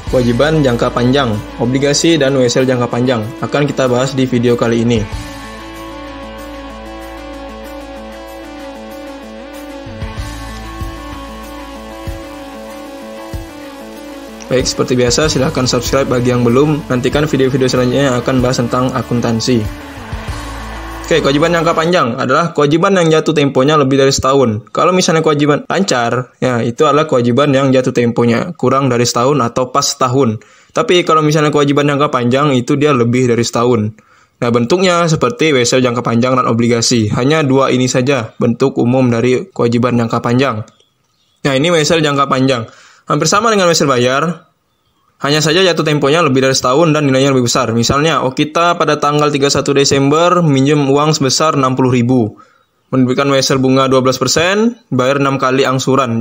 kewajiban jangka panjang, obligasi dan WSL jangka panjang akan kita bahas di video kali ini. Baik, seperti biasa silahkan subscribe bagi yang belum. Nantikan video-video selanjutnya yang akan bahas tentang akuntansi. Oke, kewajiban jangka panjang adalah kewajiban yang jatuh temponya lebih dari setahun. Kalau misalnya kewajiban lancar, ya itu adalah kewajiban yang jatuh temponya kurang dari setahun atau pas setahun. Tapi kalau misalnya kewajiban jangka panjang itu dia lebih dari setahun. Nah, bentuknya seperti WSL jangka panjang dan obligasi. Hanya dua ini saja bentuk umum dari kewajiban jangka panjang. Nah, ini WSL jangka panjang. Hampir sama dengan WSL bayar, hanya saja jatuh temponya lebih dari setahun dan nilainya lebih besar. Misalnya, kita pada tanggal 31 Desember minjem uang sebesar 60.000. Menerbitkan WSL bunga 12%, bayar 6 kali angsuran.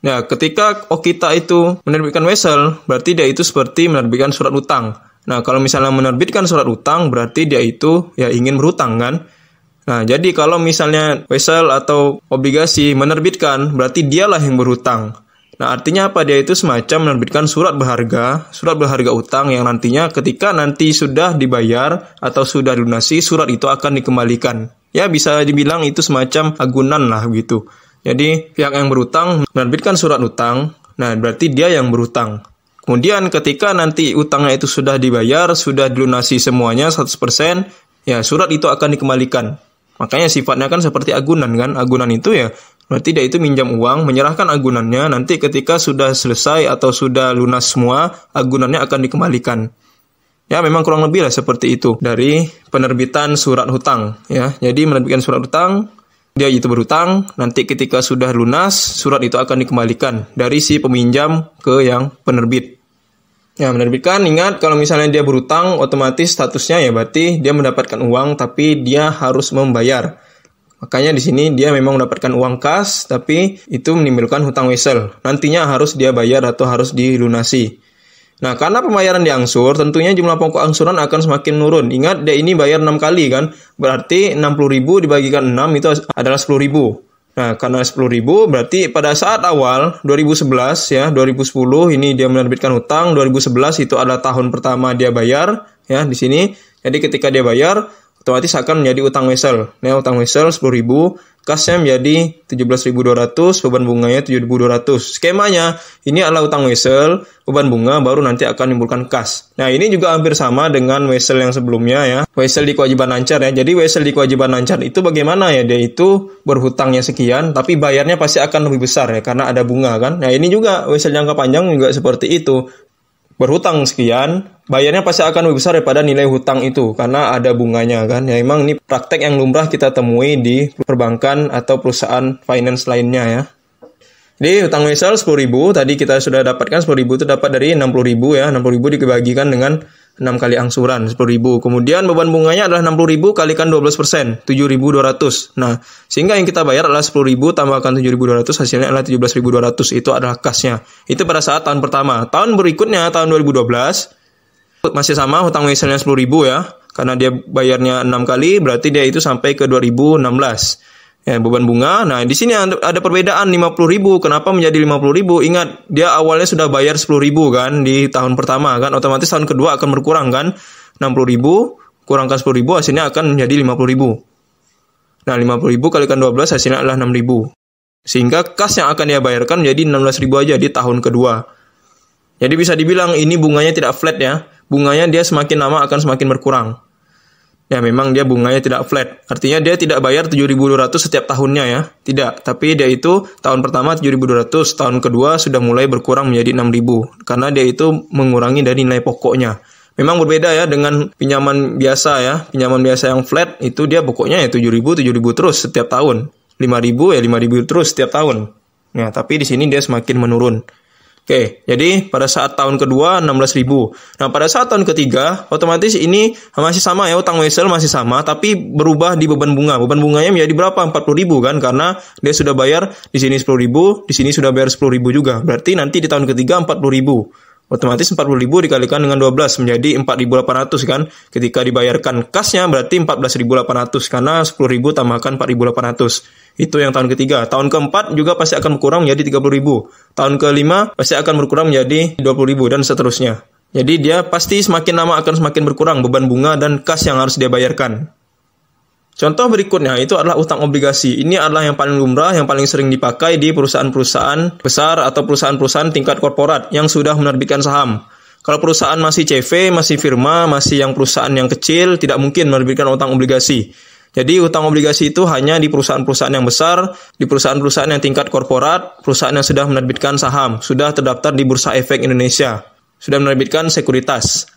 Nah, ketika kita itu menerbitkan WSL, berarti dia itu seperti menerbitkan surat utang. Nah, kalau misalnya menerbitkan surat utang, berarti dia itu ya ingin berhutang kan? Nah, jadi kalau misalnya WSL atau obligasi menerbitkan, berarti dialah yang berhutang. Nah, artinya apa? Dia itu semacam menerbitkan surat berharga utang yang nantinya ketika nanti sudah dibayar atau sudah dilunasi, surat itu akan dikembalikan. Ya, bisa dibilang itu semacam agunan lah gitu. Jadi, pihak yang berutang menerbitkan surat utang, nah berarti dia yang berutang. Kemudian ketika nanti utangnya itu sudah dibayar, sudah dilunasi semuanya 100%, ya surat itu akan dikembalikan. Makanya sifatnya kan seperti agunan kan? Agunan itu ya berarti dia itu minjam uang, menyerahkan agunannya, nanti ketika sudah selesai atau sudah lunas semua, agunannya akan dikembalikan. Ya, memang kurang lebih lah seperti itu dari penerbitan surat hutang. Ya, jadi menerbitkan surat hutang, dia itu berhutang, nanti ketika sudah lunas, surat itu akan dikembalikan dari si peminjam ke yang penerbit. Ya, menerbitkan, ingat kalau misalnya dia berhutang, otomatis statusnya ya berarti dia mendapatkan uang, tapi dia harus membayar. Makanya di sini dia memang mendapatkan uang kas, tapi itu menimbulkan hutang WSL. Nantinya harus dia bayar atau harus dilunasi. Nah, karena pembayaran diangsur, tentunya jumlah pokok angsuran akan semakin menurun. Ingat, dia ini bayar 6 kali kan? Berarti 60.000 dibagikan 6 itu adalah 10.000. Nah, karena 10.000 berarti pada saat awal 2011 ya, 2010 ini dia menerbitkan hutang, 2011 itu adalah tahun pertama dia bayar ya di sini. Jadi ketika dia bayar otomatis akan menjadi utang WSL. Nah, utang WSL 10.000, kasnya menjadi 17.200, beban bunganya 7.200. Skemanya, ini adalah utang WSL, beban bunga baru nanti akan menimbulkan kas. Nah, ini juga hampir sama dengan WSL yang sebelumnya ya. WSL di kewajiban lancar ya. Jadi WSL di kewajiban lancar itu bagaimana ya? Dia itu berhutangnya sekian, tapi bayarnya pasti akan lebih besar ya, karena ada bunga kan. Nah, ini juga WSL jangka panjang juga seperti itu. Berhutang sekian, bayarnya pasti akan lebih besar daripada nilai hutang itu karena ada bunganya kan. Ya memang ini praktek yang lumrah kita temui di perbankan atau perusahaan finance lainnya ya. Jadi hutang WSL 10.000, tadi kita sudah dapatkan 10.000 itu dapat dari 60.000 ya. 60.000 dibagikan dengan 6 kali angsuran 10.000. Kemudian beban bunganya adalah 60.000 kalikan 12%, 7.200. Nah, sehingga yang kita bayar adalah 10.000 tambahkan 7.200, hasilnya adalah 17.200. Itu adalah kasnya. Itu pada saat tahun pertama. Tahun berikutnya, tahun 2012, masih sama hutang WSL-nya 10.000 ya. Karena dia bayarnya 6 kali, berarti dia itu sampai ke 2016. Ya, beban bunga. Nah, di sini ada perbedaan 50.000. Kenapa menjadi 50.000? Ingat, dia awalnya sudah bayar 10.000 kan di tahun pertama kan. Otomatis tahun kedua akan berkurang kan. 60.000 kurangkan 10.000 hasilnya akan menjadi 50.000. Nah, 50.000 kalikan 12 hasilnya adalah 6.000. Sehingga kas yang akan dia bayarkan menjadi 16.000 aja di tahun kedua. Jadi bisa dibilang ini bunganya tidak flat ya. Bunganya dia semakin lama akan semakin berkurang. Ya memang dia bunganya tidak flat. Artinya dia tidak bayar 7.200 setiap tahunnya ya. Tidak. Tapi dia itu tahun pertama 7.200. Tahun kedua sudah mulai berkurang menjadi 6.000. Karena dia itu mengurangi dari nilai pokoknya. Memang berbeda ya dengan pinjaman biasa ya. Pinjaman biasa yang flat itu dia pokoknya ya 7.000 terus setiap tahun. 5.000 ya 5.000 terus setiap tahun. Nah tapi di sini dia semakin menurun. Oke, jadi pada saat tahun kedua 16.000. Nah, pada saat tahun ketiga, otomatis ini masih sama ya, utang WSL masih sama, tapi berubah di beban bunga. Beban bunganya menjadi berapa? 40.000 kan? Karena dia sudah bayar di sini 10.000, di sini sudah bayar 10.000 juga. Berarti nanti di tahun ketiga 40.000. Otomatis 40.000 dikalikan dengan 12 menjadi 4.800 kan? Ketika dibayarkan kasnya berarti 14.800 karena 10.000 tambahkan 4.800. Itu yang tahun ketiga. Tahun keempat juga pasti akan berkurang menjadi 30.000. Tahun kelima pasti akan berkurang menjadi 20.000 dan seterusnya. Jadi dia pasti semakin lama akan semakin berkurang beban bunga dan kas yang harus dia bayarkan. Contoh berikutnya itu adalah utang obligasi. Ini adalah yang paling lumrah, yang paling sering dipakai di perusahaan-perusahaan besar atau perusahaan-perusahaan tingkat korporat yang sudah menerbitkan saham. Kalau perusahaan masih CV, masih firma, masih yang perusahaan yang kecil, tidak mungkin menerbitkan utang obligasi. Jadi utang obligasi itu hanya di perusahaan-perusahaan yang besar, di perusahaan-perusahaan yang tingkat korporat, perusahaan yang sudah menerbitkan saham, sudah terdaftar di Bursa Efek Indonesia, sudah menerbitkan sekuritas.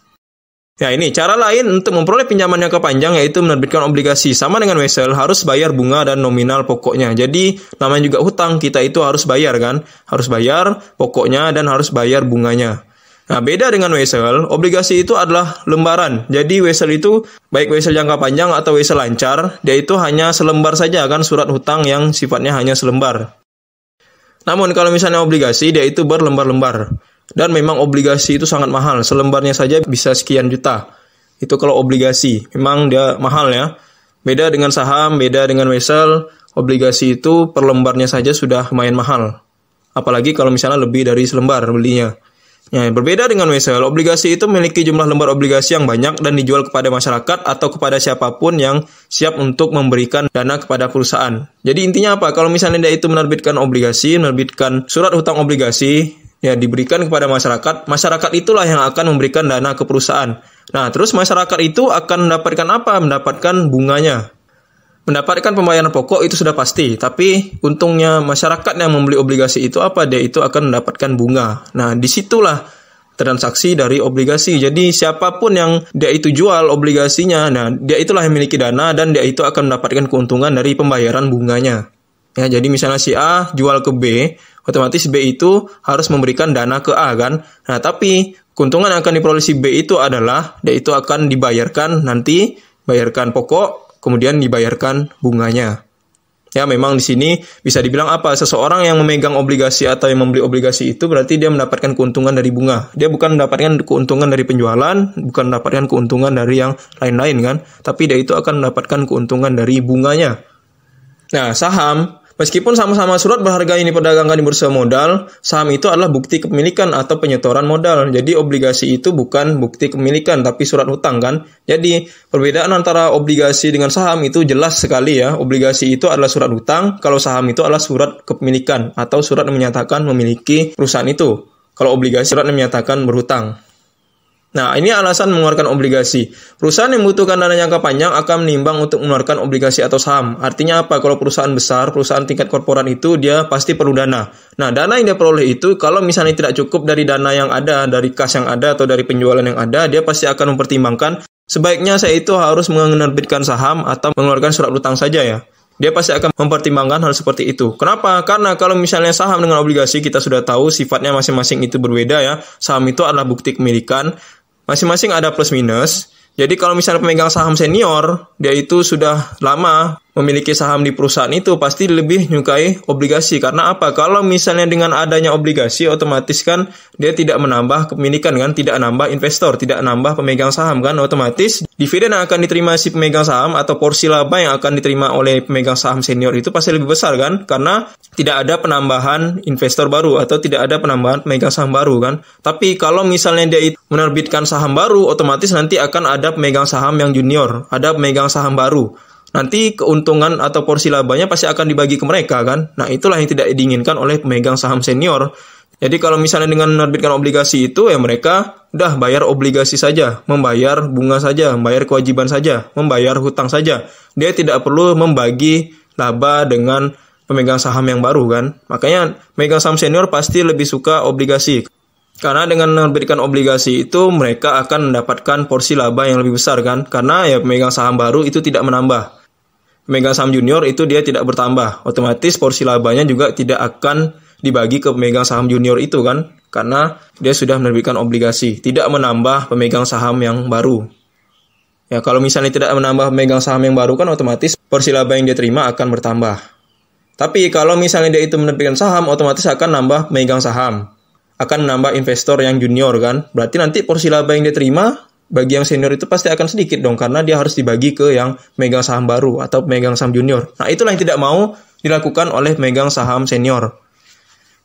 Ya, ini cara lain untuk memperoleh pinjaman jangka panjang yaitu menerbitkan obligasi. Sama dengan wesel, harus bayar bunga dan nominal pokoknya. Jadi namanya juga hutang, kita itu harus bayar kan? Harus bayar pokoknya dan harus bayar bunganya. Nah, beda dengan wesel, obligasi itu adalah lembaran. Jadi wesel itu, baik wesel jangka panjang atau wesel lancar, dia itu hanya selembar saja kan, surat hutang yang sifatnya hanya selembar. Namun kalau misalnya obligasi, dia itu berlembar-lembar. Dan memang obligasi itu sangat mahal, selembarnya saja bisa sekian juta. Itu kalau obligasi, memang dia mahal ya. Beda dengan saham, beda dengan wesel, obligasi itu per lembarnya saja sudah lumayan mahal. Apalagi kalau misalnya lebih dari selembar belinya. Ya, berbeda dengan wesel, obligasi itu memiliki jumlah lembar obligasi yang banyak dan dijual kepada masyarakat atau kepada siapapun yang siap untuk memberikan dana kepada perusahaan. Jadi intinya apa? Kalau misalnya dia itu menerbitkan obligasi, menerbitkan surat hutang obligasi, ya diberikan kepada masyarakat, masyarakat itulah yang akan memberikan dana ke perusahaan. Nah, terus masyarakat itu akan mendapatkan apa? Mendapatkan bunganya. Mendapatkan pembayaran pokok itu sudah pasti, tapi untungnya masyarakat yang membeli obligasi itu apa? Dia itu akan mendapatkan bunga. Nah, disitulah transaksi dari obligasi. Jadi siapapun yang dia itu jual obligasinya, nah dia itulah yang memiliki dana dan dia itu akan mendapatkan keuntungan dari pembayaran bunganya. Ya, jadi misalnya si A jual ke B, otomatis B itu harus memberikan dana ke A kan. Nah, tapi keuntungan yang akan diperoleh si B itu adalah dia itu akan dibayarkan nanti, bayarkan pokok, kemudian dibayarkan bunganya. Ya, memang di sini bisa dibilang apa? Seseorang yang memegang obligasi atau yang membeli obligasi itu berarti dia mendapatkan keuntungan dari bunga. Dia bukan mendapatkan keuntungan dari penjualan, bukan mendapatkan keuntungan dari yang lain-lain kan, tapi dia itu akan mendapatkan keuntungan dari bunganya. Nah, saham, meskipun sama-sama surat berharga yang diperdagangkan di bursa modal, saham itu adalah bukti kepemilikan atau penyetoran modal. Jadi obligasi itu bukan bukti kepemilikan, tapi surat hutang kan. Jadi perbedaan antara obligasi dengan saham itu jelas sekali ya. Obligasi itu adalah surat hutang, kalau saham itu adalah surat kepemilikan atau surat yang menyatakan memiliki perusahaan itu. Kalau obligasi surat yang menyatakan berhutang. Nah, ini alasan mengeluarkan obligasi. Perusahaan yang membutuhkan dana jangka panjang akan menimbang untuk mengeluarkan obligasi atau saham. Artinya apa? Kalau perusahaan besar, perusahaan tingkat korporat itu dia pasti perlu dana. Nah, dana yang dia peroleh itu kalau misalnya tidak cukup dari dana yang ada, dari kas yang ada atau dari penjualan yang ada, dia pasti akan mempertimbangkan sebaiknya saya itu harus menerbitkan saham atau mengeluarkan surat hutang saja ya. Dia pasti akan mempertimbangkan hal seperti itu. Kenapa? Karena kalau misalnya saham dengan obligasi kita sudah tahu sifatnya masing-masing itu berbeda ya. Saham itu adalah bukti kepemilikan. Masing-masing ada plus minus. Jadi kalau misalnya pemegang saham senior, dia itu sudah lama memiliki saham di perusahaan itu, pasti lebih menyukai obligasi. Karena apa? Kalau misalnya dengan adanya obligasi, otomatis kan dia tidak menambah kepemilikan kan, tidak menambah investor, tidak menambah pemegang saham kan, otomatis dividen yang akan diterima si pemegang saham atau porsi laba yang akan diterima oleh pemegang saham senior itu pasti lebih besar kan, karena tidak ada penambahan investor baru atau tidak ada penambahan pemegang saham baru kan. Tapi kalau misalnya dia menerbitkan saham baru, otomatis nanti akan ada pemegang saham yang junior, ada pemegang saham baru. Nanti keuntungan atau porsi labanya pasti akan dibagi ke mereka kan. Nah, itulah yang tidak diinginkan oleh pemegang saham senior. Jadi kalau misalnya dengan menerbitkan obligasi itu ya mereka udah bayar obligasi saja, membayar bunga saja, membayar kewajiban saja, membayar hutang saja. Dia tidak perlu membagi laba dengan pemegang saham yang baru kan. Makanya pemegang saham senior pasti lebih suka obligasi. Karena dengan menerbitkan obligasi itu mereka akan mendapatkan porsi laba yang lebih besar kan. Karena ya pemegang saham baru itu tidak menambah. Pemegang saham junior itu dia tidak bertambah. Otomatis porsi labanya juga tidak akan dibagi ke pemegang saham junior itu kan. Karena dia sudah menerbitkan obligasi. Tidak menambah pemegang saham yang baru. Ya, kalau misalnya tidak menambah pemegang saham yang baru kan otomatis porsi laba yang dia terima akan bertambah. Tapi kalau misalnya dia itu menerbitkan saham, otomatis akan nambah pemegang saham. Akan menambah investor yang junior kan. Berarti nanti porsi laba yang dia terima bagi yang senior itu pasti akan sedikit dong, karena dia harus dibagi ke yang pemegang saham baru atau pemegang saham junior. Nah, itulah yang tidak mau dilakukan oleh pemegang saham senior.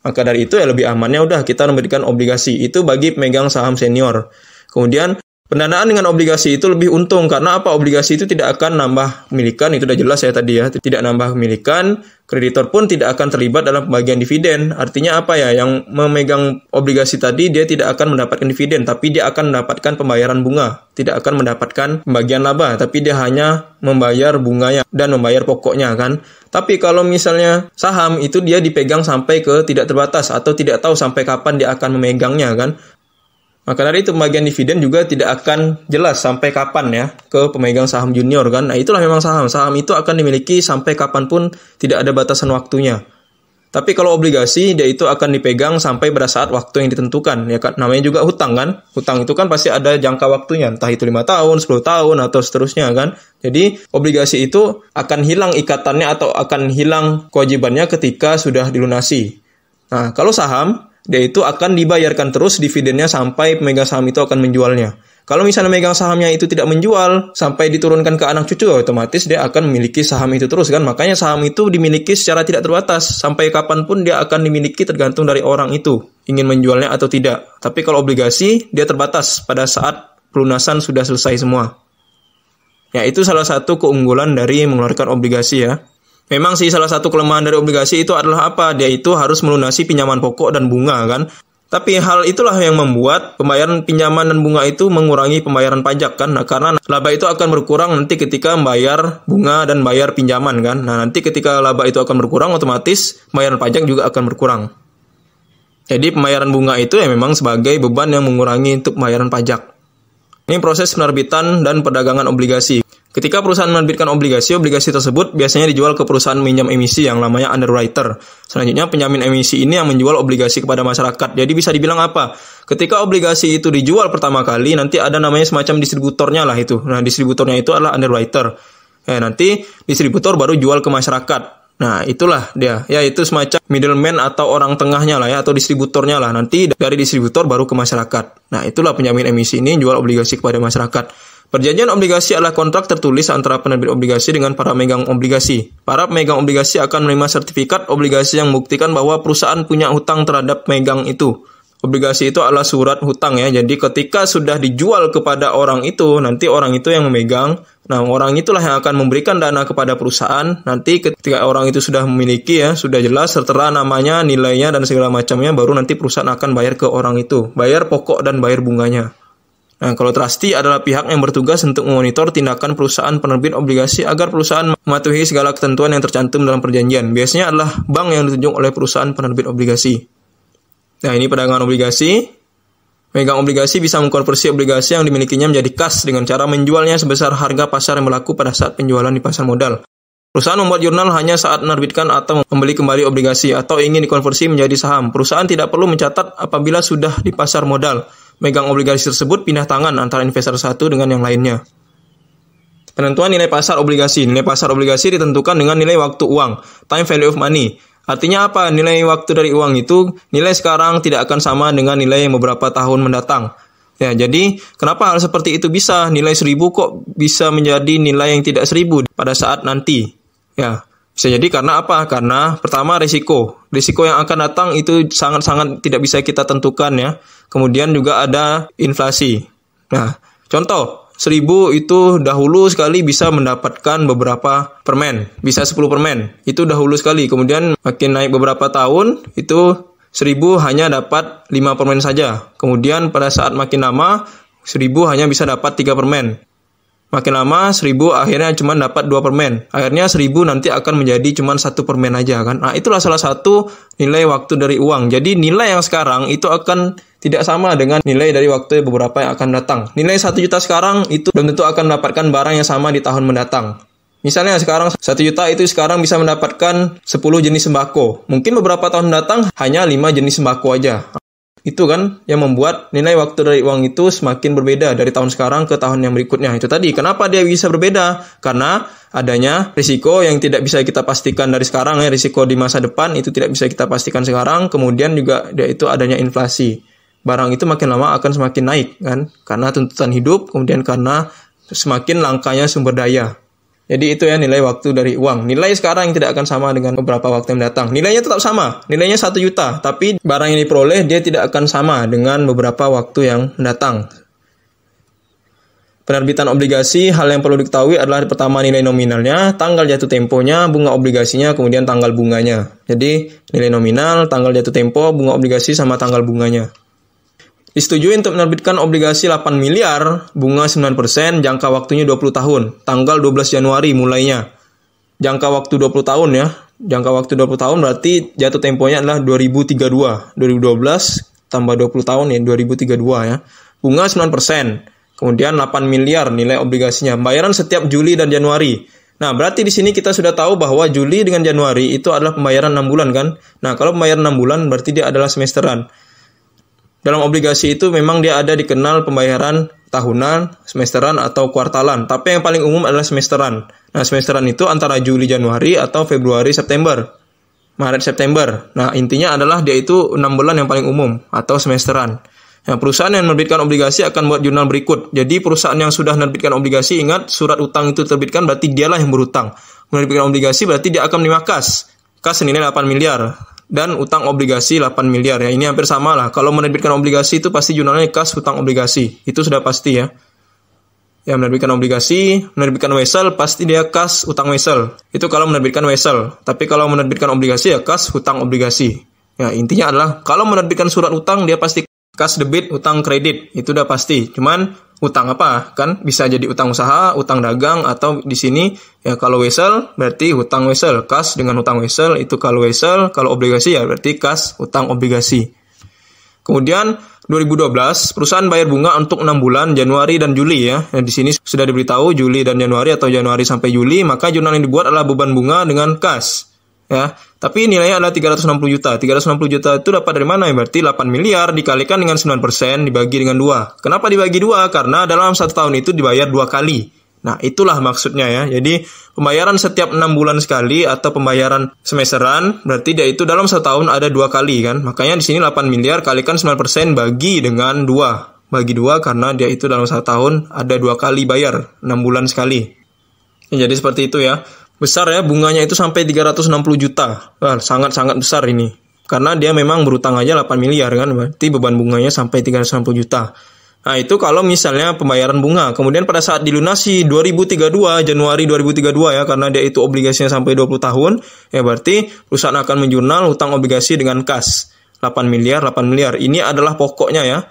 Maka dari itu ya lebih amannya udah kita memberikan obligasi. Itu bagi pemegang saham senior. Kemudian pendanaan dengan obligasi itu lebih untung karena apa? Obligasi itu tidak akan nambah pemilikan, itu udah jelas ya tadi ya. Tidak nambah pemilikan, kreditor pun tidak akan terlibat dalam pembagian dividen. Artinya apa ya? Yang memegang obligasi tadi dia tidak akan mendapatkan dividen, tapi dia akan mendapatkan pembayaran bunga. Tidak akan mendapatkan pembagian laba, tapi dia hanya membayar bunganya dan membayar pokoknya kan. Tapi kalau misalnya saham itu dia dipegang sampai ke tidak terbatas atau tidak tahu sampai kapan dia akan memegangnya kan. Maka dari itu pembagian dividen juga tidak akan jelas sampai kapan ya ke pemegang saham junior kan. Nah itulah memang saham. Saham itu akan dimiliki sampai kapanpun, tidak ada batasan waktunya. Tapi kalau obligasi dia itu akan dipegang sampai pada saat waktu yang ditentukan. Ya kan? Namanya juga hutang kan. Hutang itu kan pasti ada jangka waktunya. Entah itu 5 tahun, 10 tahun atau seterusnya kan. Jadi obligasi itu akan hilang ikatannya atau akan hilang kewajibannya ketika sudah dilunasi. Nah kalau saham dia itu akan dibayarkan terus dividennya sampai pemegang saham itu akan menjualnya. Kalau misalnya pemegang sahamnya itu tidak menjual sampai diturunkan ke anak cucu, otomatis dia akan memiliki saham itu terus kan. Makanya saham itu dimiliki secara tidak terbatas. Sampai kapanpun dia akan dimiliki tergantung dari orang itu ingin menjualnya atau tidak. Tapi kalau obligasi dia terbatas pada saat pelunasan sudah selesai semua. Ya itu salah satu keunggulan dari mengeluarkan obligasi ya. Memang sih salah satu kelemahan dari obligasi itu adalah apa? Dia itu harus melunasi pinjaman pokok dan bunga kan. Tapi hal itulah yang membuat pembayaran pinjaman dan bunga itu mengurangi pembayaran pajak kan. Nah, karena laba itu akan berkurang nanti ketika membayar bunga dan bayar pinjaman kan. Nah nanti ketika laba itu akan berkurang otomatis pembayaran pajak juga akan berkurang. Jadi pembayaran bunga itu ya memang sebagai beban yang mengurangi untuk pembayaran pajak. Ini proses penerbitan dan perdagangan obligasi. Ketika perusahaan menerbitkan obligasi tersebut biasanya dijual ke perusahaan minjam emisi yang namanya underwriter. Selanjutnya penjamin emisi ini yang menjual obligasi kepada masyarakat. Jadi bisa dibilang apa? Ketika obligasi itu dijual pertama kali, nanti ada namanya semacam distributornya lah itu. Nah, distributornya itu adalah underwriter. Nanti distributor baru jual ke masyarakat. Nah, itulah dia. Ya, itu semacam middleman atau orang tengahnya lah ya, atau distributornya lah. Nanti dari distributor baru ke masyarakat. Nah, itulah penjamin emisi ini jual obligasi kepada masyarakat. Perjanjian obligasi adalah kontrak tertulis antara penerbit obligasi dengan para pemegang obligasi. Para pemegang obligasi akan menerima sertifikat obligasi yang membuktikan bahwa perusahaan punya hutang terhadap pemegang itu. Obligasi itu adalah surat hutang ya. Jadi ketika sudah dijual kepada orang itu, nanti orang itu yang memegang. Nah, orang itulah yang akan memberikan dana kepada perusahaan. Nanti ketika orang itu sudah memiliki ya, sudah jelas tertera namanya, nilainya dan segala macamnya, baru nanti perusahaan akan bayar ke orang itu. Bayar pokok dan bayar bunganya. Nah, kalau trustee adalah pihak yang bertugas untuk memonitor tindakan perusahaan penerbit obligasi agar perusahaan mematuhi segala ketentuan yang tercantum dalam perjanjian. Biasanya adalah bank yang ditunjuk oleh perusahaan penerbit obligasi. Nah, ini perdagangan obligasi. Pemegang obligasi bisa mengkonversi obligasi yang dimilikinya menjadi kas dengan cara menjualnya sebesar harga pasar yang berlaku pada saat penjualan di pasar modal. Perusahaan membuat jurnal hanya saat menerbitkan atau membeli kembali obligasi atau ingin dikonversi menjadi saham. Perusahaan tidak perlu mencatat apabila sudah di pasar modal. Megang obligasi tersebut pindah tangan antara investor satu dengan yang lainnya. Penentuan nilai pasar obligasi. Nilai pasar obligasi ditentukan dengan nilai waktu uang, time value of money. Artinya apa? Nilai waktu dari uang itu, nilai sekarang tidak akan sama dengan nilai yang beberapa tahun mendatang. Ya, jadi kenapa hal seperti itu bisa? Nilai 1.000 kok bisa menjadi nilai yang tidak 1.000 pada saat nanti? Ya, bisa jadi karena apa? Karena pertama risiko. Risiko yang akan datang itu sangat-sangat tidak bisa kita tentukan ya. Kemudian juga ada inflasi. Nah, contoh, 1.000 itu dahulu sekali bisa mendapatkan beberapa permen. Bisa 10 permen. Itu dahulu sekali. Kemudian makin naik beberapa tahun, itu 1.000 hanya dapat 5 permen saja. Kemudian pada saat makin lama, 1.000 hanya bisa dapat 3 permen. Makin lama 1.000 akhirnya cuma dapat 2 permen. Akhirnya 1.000 nanti akan menjadi cuma 1 permen aja kan. Nah, itulah salah satu nilai waktu dari uang. Jadi nilai yang sekarang itu akan tidak sama dengan nilai dari waktu beberapa yang akan datang. Nilai 1 juta sekarang itu belum tentu akan mendapatkan barang yang sama di tahun mendatang. Misalnya sekarang 1 juta itu sekarang bisa mendapatkan 10 jenis sembako. Mungkin beberapa tahun mendatang hanya 5 jenis sembako aja. Itu kan yang membuat nilai waktu dari uang itu semakin berbeda dari tahun sekarang ke tahun yang berikutnya. Itu tadi, kenapa dia bisa berbeda? Karena adanya risiko yang tidak bisa kita pastikan dari sekarang ya, risiko di masa depan itu tidak bisa kita pastikan sekarang. Kemudian juga dia itu adanya inflasi. Barang itu makin lama akan semakin naik kan, karena tuntutan hidup, kemudian karena semakin langkanya sumber daya. Jadi itu ya nilai waktu dari uang. Nilai sekarang tidak akan sama dengan beberapa waktu yang datang. Nilainya tetap sama, nilainya 1 juta. Tapi barang yang diperoleh dia tidak akan sama dengan beberapa waktu yang mendatang. Penerbitan obligasi, hal yang perlu diketahui adalah pertama nilai nominalnya, tanggal jatuh temponya, bunga obligasinya, kemudian tanggal bunganya. Jadi nilai nominal, tanggal jatuh tempo, bunga obligasi, sama tanggal bunganya. Disetujui untuk menerbitkan obligasi 8 miliar, bunga 9%, jangka waktunya 20 tahun, tanggal 12 Januari mulainya. Jangka waktu 20 tahun ya, jangka waktu 20 tahun berarti jatuh temponya adalah 2032. 2012 tambah 20 tahun ya, 2032 ya. Bunga 9%, kemudian 8 miliar nilai obligasinya, bayaran setiap Juli dan Januari. Nah, berarti di sini kita sudah tahu bahwa Juli dengan Januari itu adalah pembayaran 6 bulan kan? Nah, kalau pembayaran 6 bulan berarti dia adalah semesteran. Dalam obligasi itu memang dia ada dikenal pembayaran tahunan, semesteran, atau kuartalan. Tapi yang paling umum adalah semesteran. Nah, semesteran itu antara Juli, Januari, atau Februari, September. Maret, September. Nah, intinya adalah dia itu 6 bulan yang paling umum, atau semesteran. Nah, perusahaan yang menerbitkan obligasi akan buat jurnal berikut. Jadi, perusahaan yang sudah menerbitkan obligasi, ingat, surat utang itu terbitkan, berarti dialah yang berutang. Menerbitkan obligasi, berarti dia akan menerima kas. Kas senilai 8 miliar. Dan utang obligasi 8 miliar ya. Ini hampir sama lah. Kalau menerbitkan obligasi itu pasti jurnalnya kas utang obligasi. Itu sudah pasti ya. Ya, menerbitkan obligasi, menerbitkan wesel, pasti dia kas utang wesel. Itu kalau menerbitkan wesel. Tapi kalau menerbitkan obligasi ya kas utang obligasi. Ya, intinya adalah kalau menerbitkan surat utang dia pasti kas debit, utang kredit. Itu udah pasti. Cuman utang apa? Kan bisa jadi utang usaha, utang dagang, atau di sini ya kalau wesel berarti utang wesel, kas dengan utang wesel itu kalau wesel, kalau obligasi ya berarti kas utang obligasi. Kemudian 2012 perusahaan bayar bunga untuk 6 bulan Januari dan Juli ya. Di sini sudah diberitahu Juli dan Januari atau Januari sampai Juli, maka jurnal yang dibuat adalah beban bunga dengan kas. Ya, tapi nilainya adalah 360 juta. 360 juta itu dapat dari mana ya? Berarti 8 miliar dikalikan dengan 9% dibagi dengan 2. Kenapa dibagi 2? Karena dalam 1 tahun itu dibayar 2 kali. Nah, itulah maksudnya ya. Jadi, pembayaran setiap 6 bulan sekali atau pembayaran semesteran, berarti dia itu dalam 1 tahun ada 2 kali kan. Makanya di sini 8 miliar kalikan 9% bagi dengan 2. Bagi 2 karena dia itu dalam 1 tahun ada 2 kali bayar, 6 bulan sekali. Ya, jadi seperti itu ya. Besar ya, bunganya itu sampai 360 juta. Wah, sangat-sangat besar ini. Karena dia memang berutang aja 8 miliar kan, berarti beban bunganya sampai 360 juta. Nah, itu kalau misalnya pembayaran bunga. Kemudian pada saat dilunasi 2032, Januari 2032 ya, karena dia itu obligasinya sampai 20 tahun, ya berarti perusahaan akan menjurnal utang obligasi dengan kas. 8 miliar, 8 miliar. Ini adalah pokoknya ya.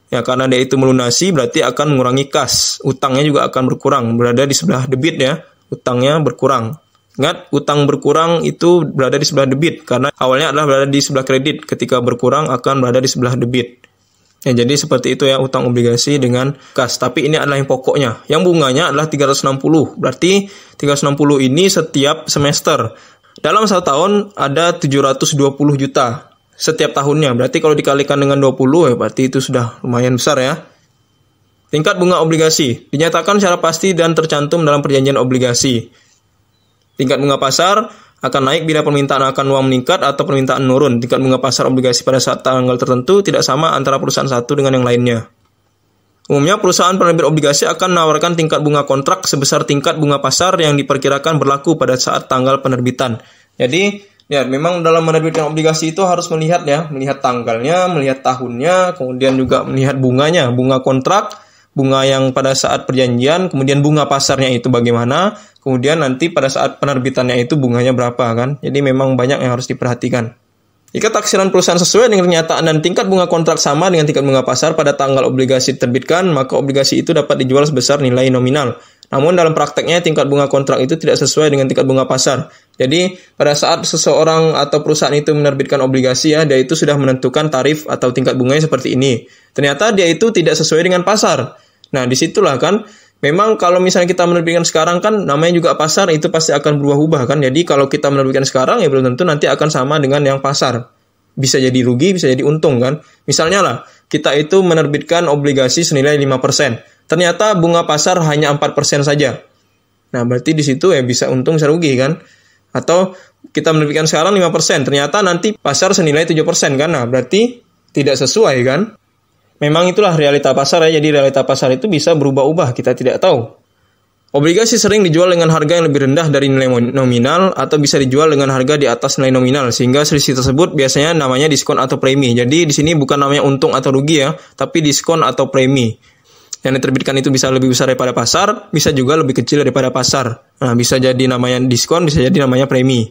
Ya, karena dia itu melunasi, berarti akan mengurangi kas. Utangnya juga akan berkurang, berada di sebelah debit ya. Utangnya berkurang. Ingat, utang berkurang itu berada di sebelah debit karena awalnya adalah berada di sebelah kredit. Ketika berkurang akan berada di sebelah debit. Ya, jadi seperti itu ya utang obligasi dengan kas. Tapi ini adalah yang pokoknya. Yang bunganya adalah 360. Berarti 360 ini setiap semester. Dalam 1 tahun ada 720 juta setiap tahunnya. Berarti kalau dikalikan dengan 20 ya berarti itu sudah lumayan besar ya. Tingkat bunga obligasi dinyatakan secara pasti dan tercantum dalam perjanjian obligasi. Tingkat bunga pasar akan naik bila permintaan akan uang meningkat atau permintaan menurun. Tingkat bunga pasar obligasi pada saat tanggal tertentu tidak sama antara perusahaan satu dengan yang lainnya. Umumnya perusahaan penerbit obligasi akan menawarkan tingkat bunga kontrak sebesar tingkat bunga pasar yang diperkirakan berlaku pada saat tanggal penerbitan. Jadi, ya memang dalam menerbitkan obligasi itu harus melihat ya, melihat tanggalnya, melihat tahunnya, kemudian juga melihat bunganya, bunga kontrak, bunga yang pada saat perjanjian, kemudian bunga pasarnya itu bagaimana, kemudian nanti pada saat penerbitannya itu bunganya berapa kan. Jadi memang banyak yang harus diperhatikan. Jika taksiran perusahaan sesuai dengan kenyataan dan tingkat bunga kontrak sama dengan tingkat bunga pasar pada tanggal obligasi diterbitkan, maka obligasi itu dapat dijual sebesar nilai nominal. Namun dalam prakteknya tingkat bunga kontrak itu tidak sesuai dengan tingkat bunga pasar. Jadi pada saat seseorang atau perusahaan itu menerbitkan obligasi ya, dia itu sudah menentukan tarif atau tingkat bunganya seperti ini. Ternyata dia itu tidak sesuai dengan pasar. Nah, disitulah kan, memang kalau misalnya kita menerbitkan sekarang kan, namanya juga pasar, itu pasti akan berubah-ubah kan. Jadi kalau kita menerbitkan sekarang, ya belum tentu nanti akan sama dengan yang pasar. Bisa jadi rugi, bisa jadi untung kan. Misalnya lah, kita itu menerbitkan obligasi senilai 5%. Ternyata bunga pasar hanya 4% saja. Nah, berarti di situ ya bisa untung, bisa rugi kan. Atau kita menerbitkan sekarang 5%, ternyata nanti pasar senilai 7% kan. Nah, berarti tidak sesuai kan. Memang itulah realita pasar ya, jadi realita pasar itu bisa berubah-ubah, kita tidak tahu. Obligasi sering dijual dengan harga yang lebih rendah dari nilai nominal atau bisa dijual dengan harga di atas nilai nominal, sehingga selisih tersebut biasanya namanya diskon atau premi. Jadi di sini bukan namanya untung atau rugi ya, tapi diskon atau premi. Yang diterbitkan itu bisa lebih besar daripada pasar, bisa juga lebih kecil daripada pasar. Nah, bisa jadi namanya diskon, bisa jadi namanya premi.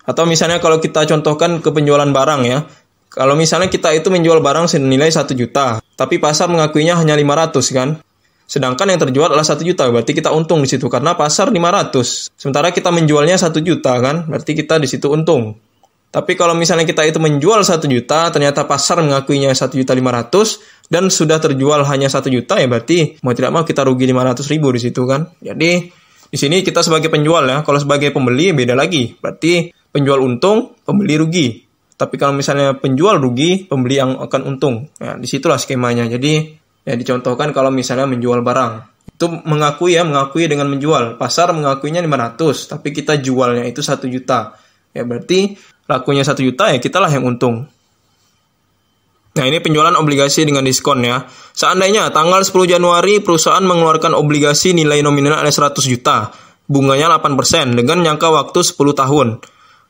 Atau misalnya kalau kita contohkan ke penjualan barang ya. Kalau misalnya kita itu menjual barang senilai 1 juta, tapi pasar mengakuinya hanya 500 kan. Sedangkan yang terjual adalah 1 juta, berarti kita untung di situ karena pasar 500. Sementara kita menjualnya 1 juta kan, berarti kita di situ untung. Tapi kalau misalnya kita itu menjual 1 juta, ternyata pasar mengakuinya 1.500.000 dan sudah terjual hanya 1 juta, ya berarti mau tidak mau kita rugi 500.000 di situ kan. Jadi di sini kita sebagai penjual ya, kalau sebagai pembeli beda lagi. Berarti penjual untung, pembeli rugi. Tapi kalau misalnya penjual rugi, pembeli yang akan untung. Ya, disitulah skemanya. Jadi ya dicontohkan kalau misalnya menjual barang. Itu mengakui dengan menjual. Pasar mengakuinya 500, tapi kita jualnya itu 1 juta. Ya berarti lakunya 1 juta ya kitalah yang untung. Nah ini penjualan obligasi dengan diskon ya. Seandainya tanggal 10 Januari perusahaan mengeluarkan obligasi nilai nominal ada 100 juta. Bunganya 8% dengan jangka waktu 10 tahun.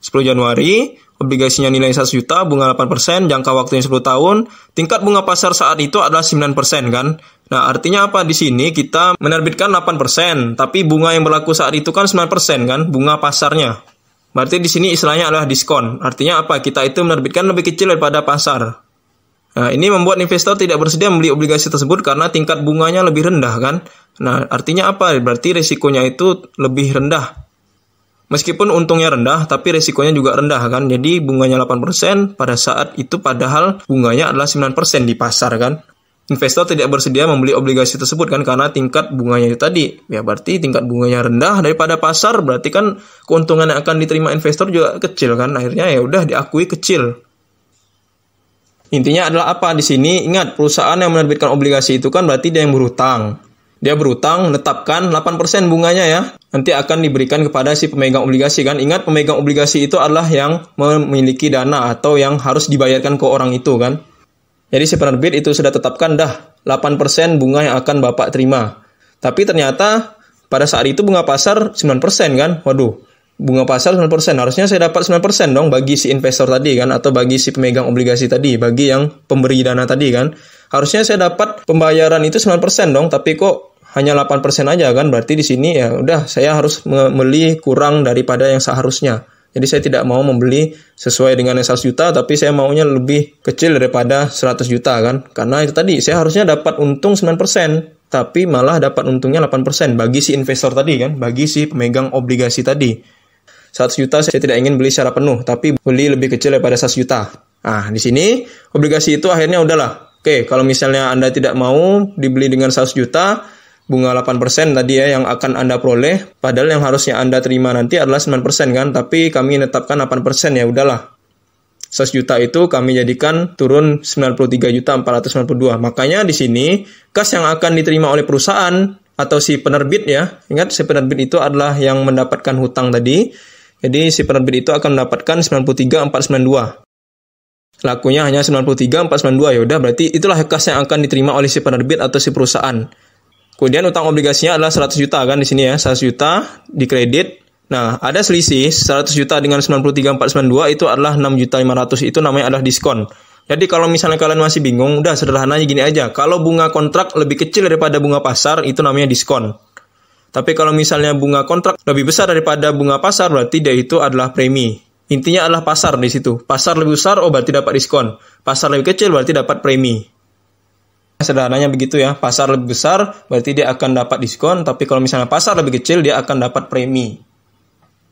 10 Januari obligasinya nilai 100 juta, bunga 8%, jangka waktunya 10 tahun, tingkat bunga pasar saat itu adalah 9% kan. Nah, artinya apa di sini? Kita menerbitkan 8%, tapi bunga yang berlaku saat itu kan 9% kan, bunga pasarnya. Berarti di sini istilahnya adalah diskon. Artinya apa? Kita itu menerbitkan lebih kecil daripada pasar. Nah, ini membuat investor tidak bersedia membeli obligasi tersebut karena tingkat bunganya lebih rendah kan. Nah, artinya apa? Berarti risikonya itu lebih rendah. Meskipun untungnya rendah, tapi resikonya juga rendah kan. Jadi bunganya 8% pada saat itu padahal bunganya adalah 9% di pasar kan. Investor tidak bersedia membeli obligasi tersebut kan karena tingkat bunganya itu tadi. Ya berarti tingkat bunganya rendah daripada pasar, berarti kan keuntungan yang akan diterima investor juga kecil kan. Akhirnya ya udah diakui kecil. Intinya adalah apa di sini? Ingat, perusahaan yang menerbitkan obligasi itu kan berarti dia yang berhutang. Dia berutang, menetapkan 8% bunganya ya. Nanti akan diberikan kepada si pemegang obligasi kan. Ingat, pemegang obligasi itu adalah yang memiliki dana atau yang harus dibayarkan ke orang itu kan. Jadi si penerbit itu sudah tetapkan dah 8% bunga yang akan Bapak terima. Tapi ternyata pada saat itu bunga pasar 9% kan. Waduh, bunga pasar 9%. Harusnya saya dapat 9% dong bagi si investor tadi kan. Atau bagi si pemegang obligasi tadi. Bagi yang pemberi dana tadi kan. Harusnya saya dapat pembayaran itu 9% dong, tapi kok hanya 8% aja kan. Berarti di sini ya udah saya harus membeli kurang daripada yang seharusnya. Jadi saya tidak mau membeli sesuai dengan yang 100 juta, tapi saya maunya lebih kecil daripada 100 juta kan. Karena itu tadi saya harusnya dapat untung 9%, tapi malah dapat untungnya 8% bagi si investor tadi kan, bagi si pemegang obligasi tadi. 100 juta saya tidak ingin beli secara penuh, tapi beli lebih kecil daripada 100 juta. Nah, di sini obligasi itu akhirnya udahlah. Oke, kalau misalnya Anda tidak mau dibeli dengan 100 juta, bunga 8% tadi ya yang akan Anda peroleh, padahal yang harusnya Anda terima nanti adalah 9% kan, tapi kami menetapkan 8%, ya udahlah. 100 juta itu kami jadikan turun 93.492. Makanya di sini kas yang akan diterima oleh perusahaan atau si penerbit ya. Ingat, si penerbit itu adalah yang mendapatkan hutang tadi. Jadi si penerbit itu akan mendapatkan 93.492. Lakunya hanya 93.492, ya udah berarti itulah kas yang akan diterima oleh si penerbit atau si perusahaan. Kemudian utang obligasinya adalah 100 juta kan di sini ya, 100 juta dikredit. Nah, ada selisih 100 juta dengan 93.492 itu adalah 6.500.000, itu namanya adalah diskon. Jadi kalau misalnya kalian masih bingung, udah sederhananya gini aja. Kalau bunga kontrak lebih kecil daripada bunga pasar, itu namanya diskon. Tapi kalau misalnya bunga kontrak lebih besar daripada bunga pasar, berarti dia itu adalah premi. Intinya adalah pasar di situ. Pasar lebih besar, oh berarti dapat diskon. Pasar lebih kecil, berarti dapat premi. Sederhananya begitu ya. Pasar lebih besar, berarti dia akan dapat diskon. Tapi kalau misalnya pasar lebih kecil, dia akan dapat premi.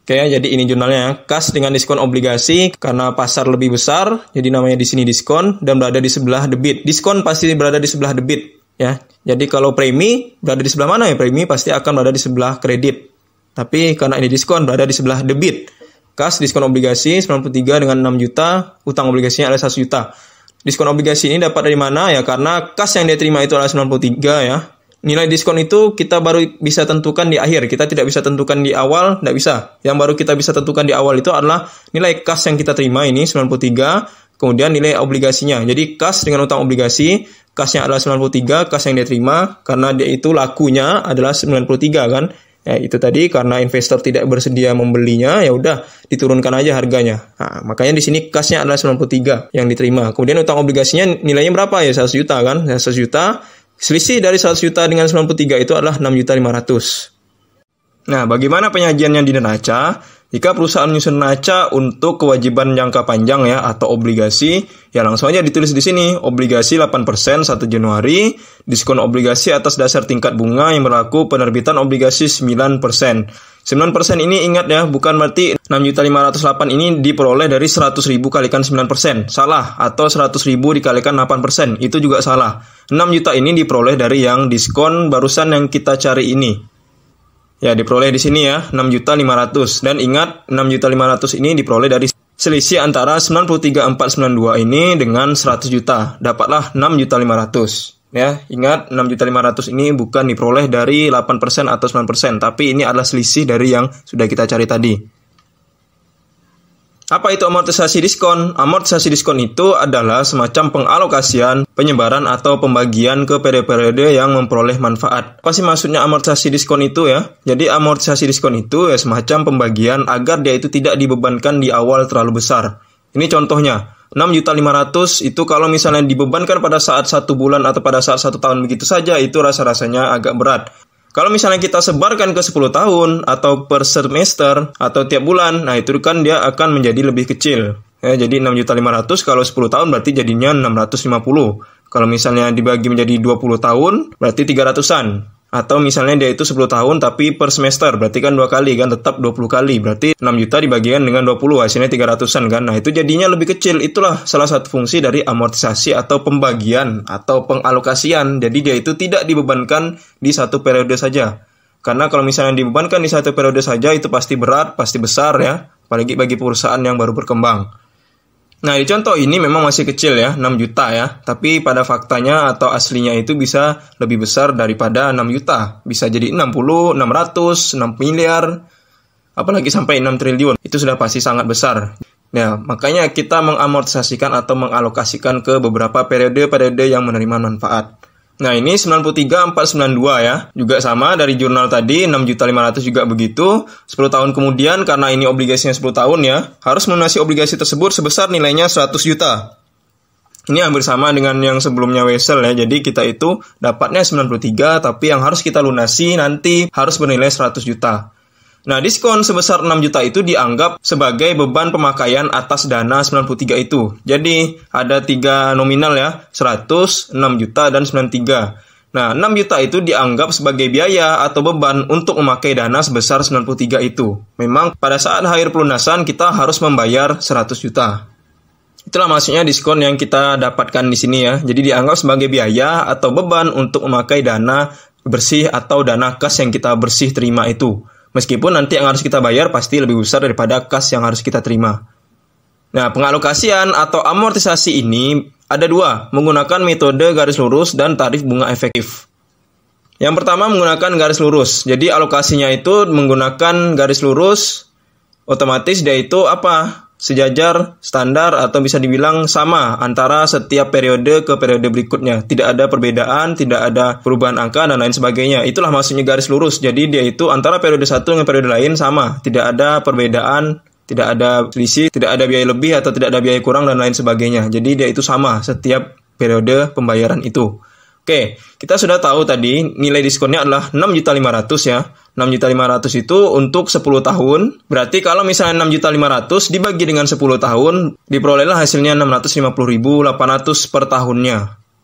Oke, jadi ini jurnalnya ya. Kas dengan diskon obligasi karena pasar lebih besar, jadi namanya di sini diskon dan berada di sebelah debit. Diskon pasti berada di sebelah debit ya. Jadi kalau premi berada di sebelah mana ya? Premi pasti akan berada di sebelah kredit. Tapi karena ini diskon berada di sebelah debit. Kas diskon obligasi 93 dengan 6 juta, utang obligasinya adalah 1 juta. Diskon obligasi ini dapat dari mana ya? Karena kas yang dia terima itu adalah 93 ya. Nilai diskon itu kita baru bisa tentukan di akhir. Kita tidak bisa tentukan di awal, tidak bisa. Yang baru kita bisa tentukan di awal itu adalah nilai kas yang kita terima ini 93. kemudian nilai obligasinya. Jadi kas dengan utang obligasi, kasnya adalah 93, kas yang dia terima, karena dia itu lakunya adalah 93 kan. Ya, itu tadi karena investor tidak bersedia membelinya, ya udah diturunkan aja harganya. Nah, makanya di sini kasnya adalah 93 yang diterima. Kemudian utang obligasinya nilainya berapa ya? 100 juta kan? Ya, 100 juta. Selisih dari 100 juta dengan 93 itu adalah 6.500.000. Nah, bagaimana penyajiannya di neraca? Jika perusahaan menyusun neraca untuk kewajiban jangka panjang ya atau obligasi, ya langsung aja ditulis di sini, obligasi 8% 1 Januari, diskon obligasi atas dasar tingkat bunga yang berlaku penerbitan obligasi 9%. 9% ini ingat ya, bukan berarti 6.508.000 ini diperoleh dari 100.000 kalikan 9%. Salah, atau 100.000 dikalikan 8%, itu juga salah. 6 juta ini diperoleh dari yang diskon barusan yang kita cari ini. Ya, diperoleh di sini ya, 6.500.000. Dan ingat, 6.500.000 ini diperoleh dari selisih antara 93.492 ini dengan 100 juta. Dapatlah 6.500.000. Ya, ingat 6.500.000 ini bukan diperoleh dari 8% atau 9%, tapi ini adalah selisih dari yang sudah kita cari tadi. Apa itu amortisasi diskon? Amortisasi diskon itu adalah semacam pengalokasian, penyebaran atau pembagian ke periode-periode yang memperoleh manfaat. Apa sih maksudnya amortisasi diskon itu ya? Jadi amortisasi diskon itu ya semacam pembagian agar dia itu tidak dibebankan di awal terlalu besar. Ini contohnya, 6.500.000 itu kalau misalnya dibebankan pada saat 1 bulan atau pada saat 1 tahun begitu saja, itu rasa-rasanya agak berat. Kalau misalnya kita sebarkan ke 10 tahun atau per semester atau tiap bulan, nah itu kan dia akan menjadi lebih kecil. Ya, jadi 6.500.000 kalau 10 tahun berarti jadinya 650. Kalau misalnya dibagi menjadi 20 tahun berarti 300-an. Atau misalnya dia itu 10 tahun tapi per semester, berarti kan 2 kali kan, tetap 20 kali. Berarti 6 juta dibagikan dengan 20, hasilnya 300-an kan. Nah itu jadinya lebih kecil. Itulah salah satu fungsi dari amortisasi atau pembagian atau pengalokasian. Jadi dia itu tidak dibebankan di satu periode saja. Karena kalau misalnya dibebankan di satu periode saja itu pasti berat, pasti besar ya. Apalagi bagi perusahaan yang baru berkembang. Nah, di contoh ini memang masih kecil ya, 6 juta ya. Tapi pada faktanya atau aslinya itu bisa lebih besar daripada 6 juta. Bisa jadi 60, 600, 6 miliar, apalagi sampai 6 triliun. Itu sudah pasti sangat besar. Nah, makanya kita mengamortisasikan atau mengalokasikan ke beberapa periode-periode yang menerima manfaat. Nah, ini 93.492 ya. Juga sama dari jurnal tadi, 6.500.000 juga begitu. 10 tahun kemudian, karena ini obligasinya 10 tahun ya, harus melunasi obligasi tersebut sebesar nilainya 100 juta. Ini hampir sama dengan yang sebelumnya Wesel ya. Jadi kita itu dapatnya 93, tapi yang harus kita lunasi nanti harus bernilai 100 juta. Nah, diskon sebesar 6 juta itu dianggap sebagai beban pemakaian atas dana 93 itu. Jadi, ada 3 nominal ya, 100, 6 juta, dan 93. Nah, 6 juta itu dianggap sebagai biaya atau beban untuk memakai dana sebesar 93 itu. Memang pada saat akhir pelunasan kita harus membayar 100 juta. Itulah maksudnya diskon yang kita dapatkan di sini ya. Jadi dianggap sebagai biaya atau beban untuk memakai dana bersih atau dana kas yang kita bersih terima itu. Meskipun nanti yang harus kita bayar pasti lebih besar daripada kas yang harus kita terima. Nah, pengalokasian atau amortisasi ini ada 2, menggunakan metode garis lurus dan tarif bunga efektif. Yang pertama menggunakan garis lurus. Jadi alokasinya itu menggunakan garis lurus, otomatis dia itu apa? Sejajar, standar, atau bisa dibilang sama antara setiap periode ke periode berikutnya. Tidak ada perbedaan, tidak ada perubahan angka, dan lain sebagainya. Itulah maksudnya garis lurus. Jadi dia itu antara periode satu dengan periode lain sama. Tidak ada perbedaan, tidak ada selisih, tidak ada biaya lebih atau tidak ada biaya kurang, dan lain sebagainya. Jadi dia itu sama setiap periode pembayaran itu. Oke, kita sudah tahu tadi nilai diskonnya adalah 6.500.000 ya. 6.500.000 itu untuk 10 tahun. Berarti kalau misalnya 6.500.000 dibagi dengan 10 tahun, diperolehlah hasilnya 650.800 per tahunnya.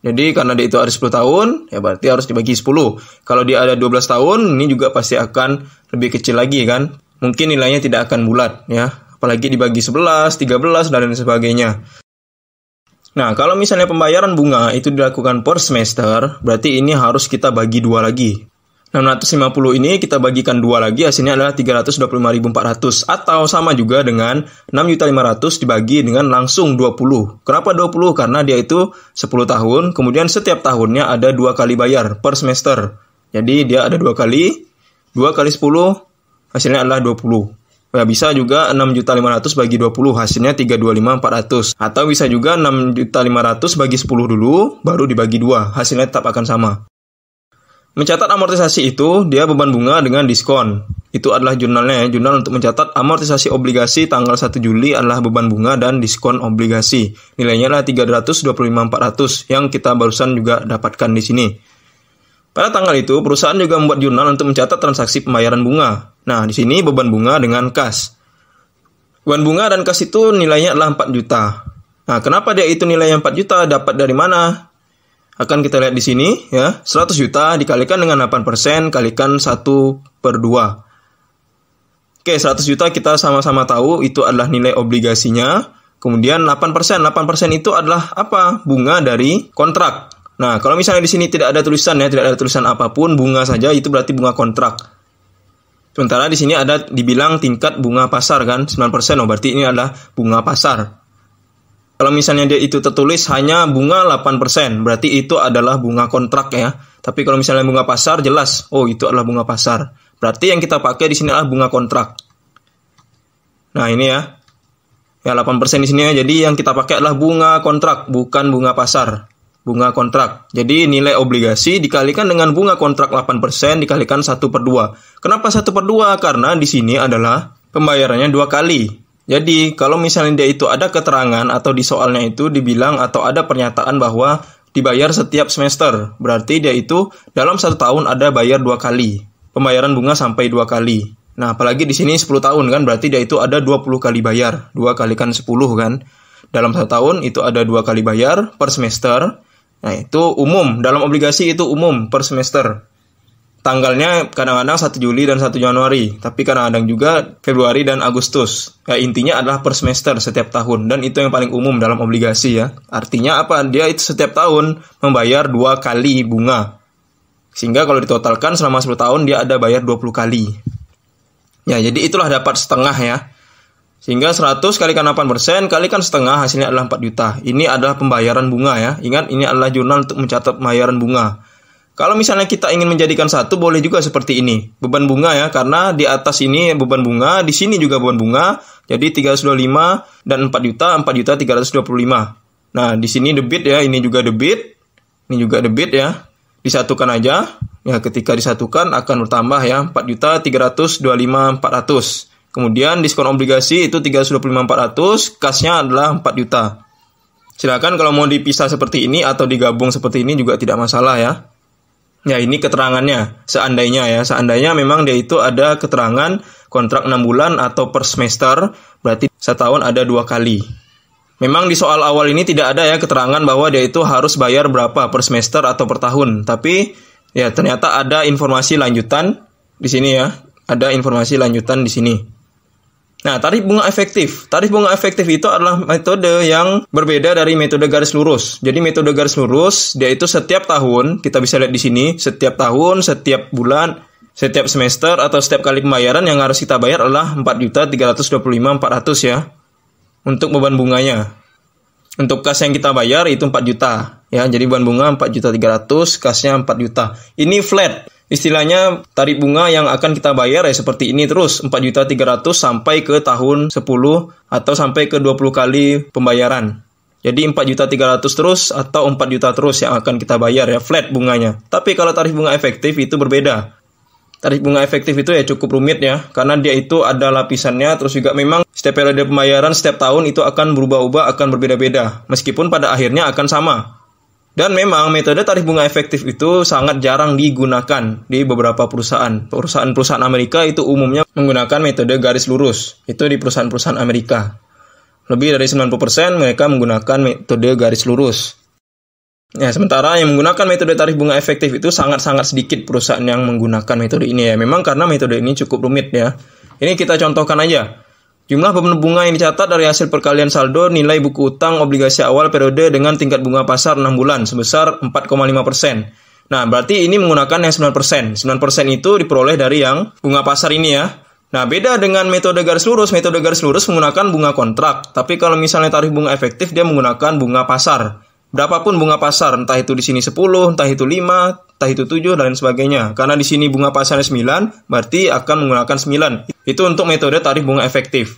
Jadi karena dia itu ada 10 tahun, ya berarti harus dibagi 10. Kalau dia ada 12 tahun, ini juga pasti akan lebih kecil lagi kan. Mungkin nilainya tidak akan bulat ya. Apalagi dibagi 11, 13, dan lain sebagainya. Nah, kalau misalnya pembayaran bunga itu dilakukan per semester, berarti ini harus kita bagi 2 lagi. 650 ini kita bagikan 2 lagi, hasilnya adalah 325.400. Atau sama juga dengan 6.500.000 dibagi dengan langsung 20. Kenapa 20? Karena dia itu 10 tahun, kemudian setiap tahunnya ada 2 kali bayar per semester. Jadi dia ada 2 kali, 2 kali 10, hasilnya adalah 20. Ya, bisa juga 6.500.000 bagi 20, hasilnya 325.400. Atau bisa juga 6.500.000 bagi 10 dulu, baru dibagi 2, hasilnya tetap akan sama. Mencatat amortisasi itu, dia beban bunga dengan diskon. Itu adalah jurnalnya ya. Jurnal untuk mencatat amortisasi obligasi tanggal 1 Juli adalah beban bunga dan diskon obligasi. Nilainya adalah 325.400 yang kita barusan juga dapatkan di sini. Pada tanggal itu, perusahaan juga membuat jurnal untuk mencatat transaksi pembayaran bunga. Nah, di sini beban bunga dengan kas. Beban bunga dan kas itu nilainya adalah 4 juta. Nah, kenapa dia itu nilainya 4 juta? Dapat dari mana? Akan kita lihat di sini, ya. 100 juta dikalikan dengan 8% kalikan 1/2. Oke, 100 juta kita sama-sama tahu itu adalah nilai obligasinya. Kemudian 8%. 8% itu adalah apa? Bunga dari kontrak. Nah, kalau misalnya di sini tidak ada tulisan ya, tidak ada tulisan apapun, bunga saja itu berarti bunga kontrak. Sementara di sini ada dibilang tingkat bunga pasar kan, 9%, berarti ini adalah bunga pasar. Kalau misalnya dia itu tertulis hanya bunga 8%, berarti itu adalah bunga kontrak ya. Tapi kalau misalnya bunga pasar jelas, oh itu adalah bunga pasar. Berarti yang kita pakai di sini adalah bunga kontrak. Nah, ini ya. Ya 8% di sini ya. Jadi yang kita pakai adalah bunga kontrak, bukan bunga pasar. Bunga kontrak. Jadi nilai obligasi dikalikan dengan bunga kontrak 8% dikalikan 1/2. Kenapa 1/2? Karena di sini adalah pembayarannya 2 kali. Jadi kalau misalnya dia itu ada keterangan atau di soalnya itu dibilang atau ada pernyataan bahwa dibayar setiap semester. Berarti dia itu dalam 1 tahun ada bayar 2 kali. Pembayaran bunga sampai 2 kali. Nah, apalagi di sini 10 tahun kan, berarti dia itu ada 20 kali bayar. 2 kalikan 10 kan. Dalam 1 tahun itu ada 2 kali bayar per semester. Nah, itu umum. Dalam obligasi itu umum per semester. Tanggalnya kadang-kadang 1 Juli dan 1 Januari. Tapi kadang-kadang juga Februari dan Agustus. Ya, intinya adalah per semester setiap tahun. Dan itu yang paling umum dalam obligasi ya. Artinya apa? Dia itu setiap tahun membayar 2 kali bunga. Sehingga kalau ditotalkan selama 10 tahun dia ada bayar 20 kali. Ya, jadi itulah dapat setengah ya. Sehingga 100 kalikan 8% kalikan setengah hasilnya adalah 4 juta. Ini adalah pembayaran bunga ya. Ingat, ini adalah jurnal untuk mencatat pembayaran bunga. Kalau misalnya kita ingin menjadikan satu, boleh juga seperti ini. Beban bunga ya, karena di atas ini beban bunga, di sini juga beban bunga. Jadi 325 dan 4 juta, 4.325. Nah, di sini debit ya, ini juga debit. Ini juga debit ya. Disatukan aja. Ya, ketika disatukan akan bertambah ya, 4.325.400. Kemudian diskon obligasi itu 325.400, kasnya adalah 4 juta. Silakan kalau mau dipisah seperti ini atau digabung seperti ini juga tidak masalah ya. Ya, ini keterangannya. Seandainya memang dia itu ada keterangan kontrak 6 bulan atau per semester, berarti setahun ada 2 kali. Memang di soal awal ini tidak ada ya keterangan bahwa dia itu harus bayar berapa per semester atau per tahun. Tapi ya ternyata ada informasi lanjutan di sini ya. Ada informasi lanjutan di sini. Nah, tarif bunga efektif. Tarif bunga efektif itu adalah metode yang berbeda dari metode garis lurus. Jadi metode garis lurus, dia itu setiap tahun, kita bisa lihat di sini, setiap tahun, setiap bulan, setiap semester, atau setiap kali pembayaran yang harus kita bayar adalah 4.325.400 ya. Untuk beban bunganya. Untuk kas yang kita bayar itu 4 juta. Ya, jadi beban bunga 4.300.000, kasnya 4 juta. Ini flat. Istilahnya tarif bunga yang akan kita bayar ya seperti ini terus 4.300.000 sampai ke tahun 10 atau sampai ke 20 kali pembayaran. Jadi 4.300.000 terus atau 4 juta terus yang akan kita bayar ya, flat bunganya. Tapi kalau tarif bunga efektif itu berbeda. Tarif bunga efektif itu ya cukup rumit ya, karena dia itu ada lapisannya, terus juga memang setiap periode pembayaran setiap tahun itu akan berubah-ubah, akan berbeda-beda, meskipun pada akhirnya akan sama. Dan memang metode tarif bunga efektif itu sangat jarang digunakan di beberapa perusahaan. Perusahaan-perusahaan Amerika itu umumnya menggunakan metode garis lurus. Itu di perusahaan-perusahaan Amerika. Lebih dari 90% mereka menggunakan metode garis lurus. Ya, sementara yang menggunakan metode tarif bunga efektif itu sangat-sangat sedikit perusahaan yang menggunakan metode ini ya. Memang karena metode ini cukup rumit ya. Ini kita contohkan aja. Jumlah beban bunga yang dicatat dari hasil perkalian saldo nilai buku utang obligasi awal periode dengan tingkat bunga pasar 6 bulan sebesar 4,5%. Nah, berarti ini menggunakan yang 9%. 9% itu diperoleh dari yang bunga pasar ini ya. Nah, beda dengan metode garis lurus. Metode garis lurus menggunakan bunga kontrak. Tapi kalau misalnya tarif bunga efektif, dia menggunakan bunga pasar. Berapapun bunga pasar, entah itu di sini 10, entah itu 5, entah itu 7, dan sebagainya. Karena di sini bunga pasarnya 9, berarti akan menggunakan 9. Itu untuk metode tarif bunga efektif.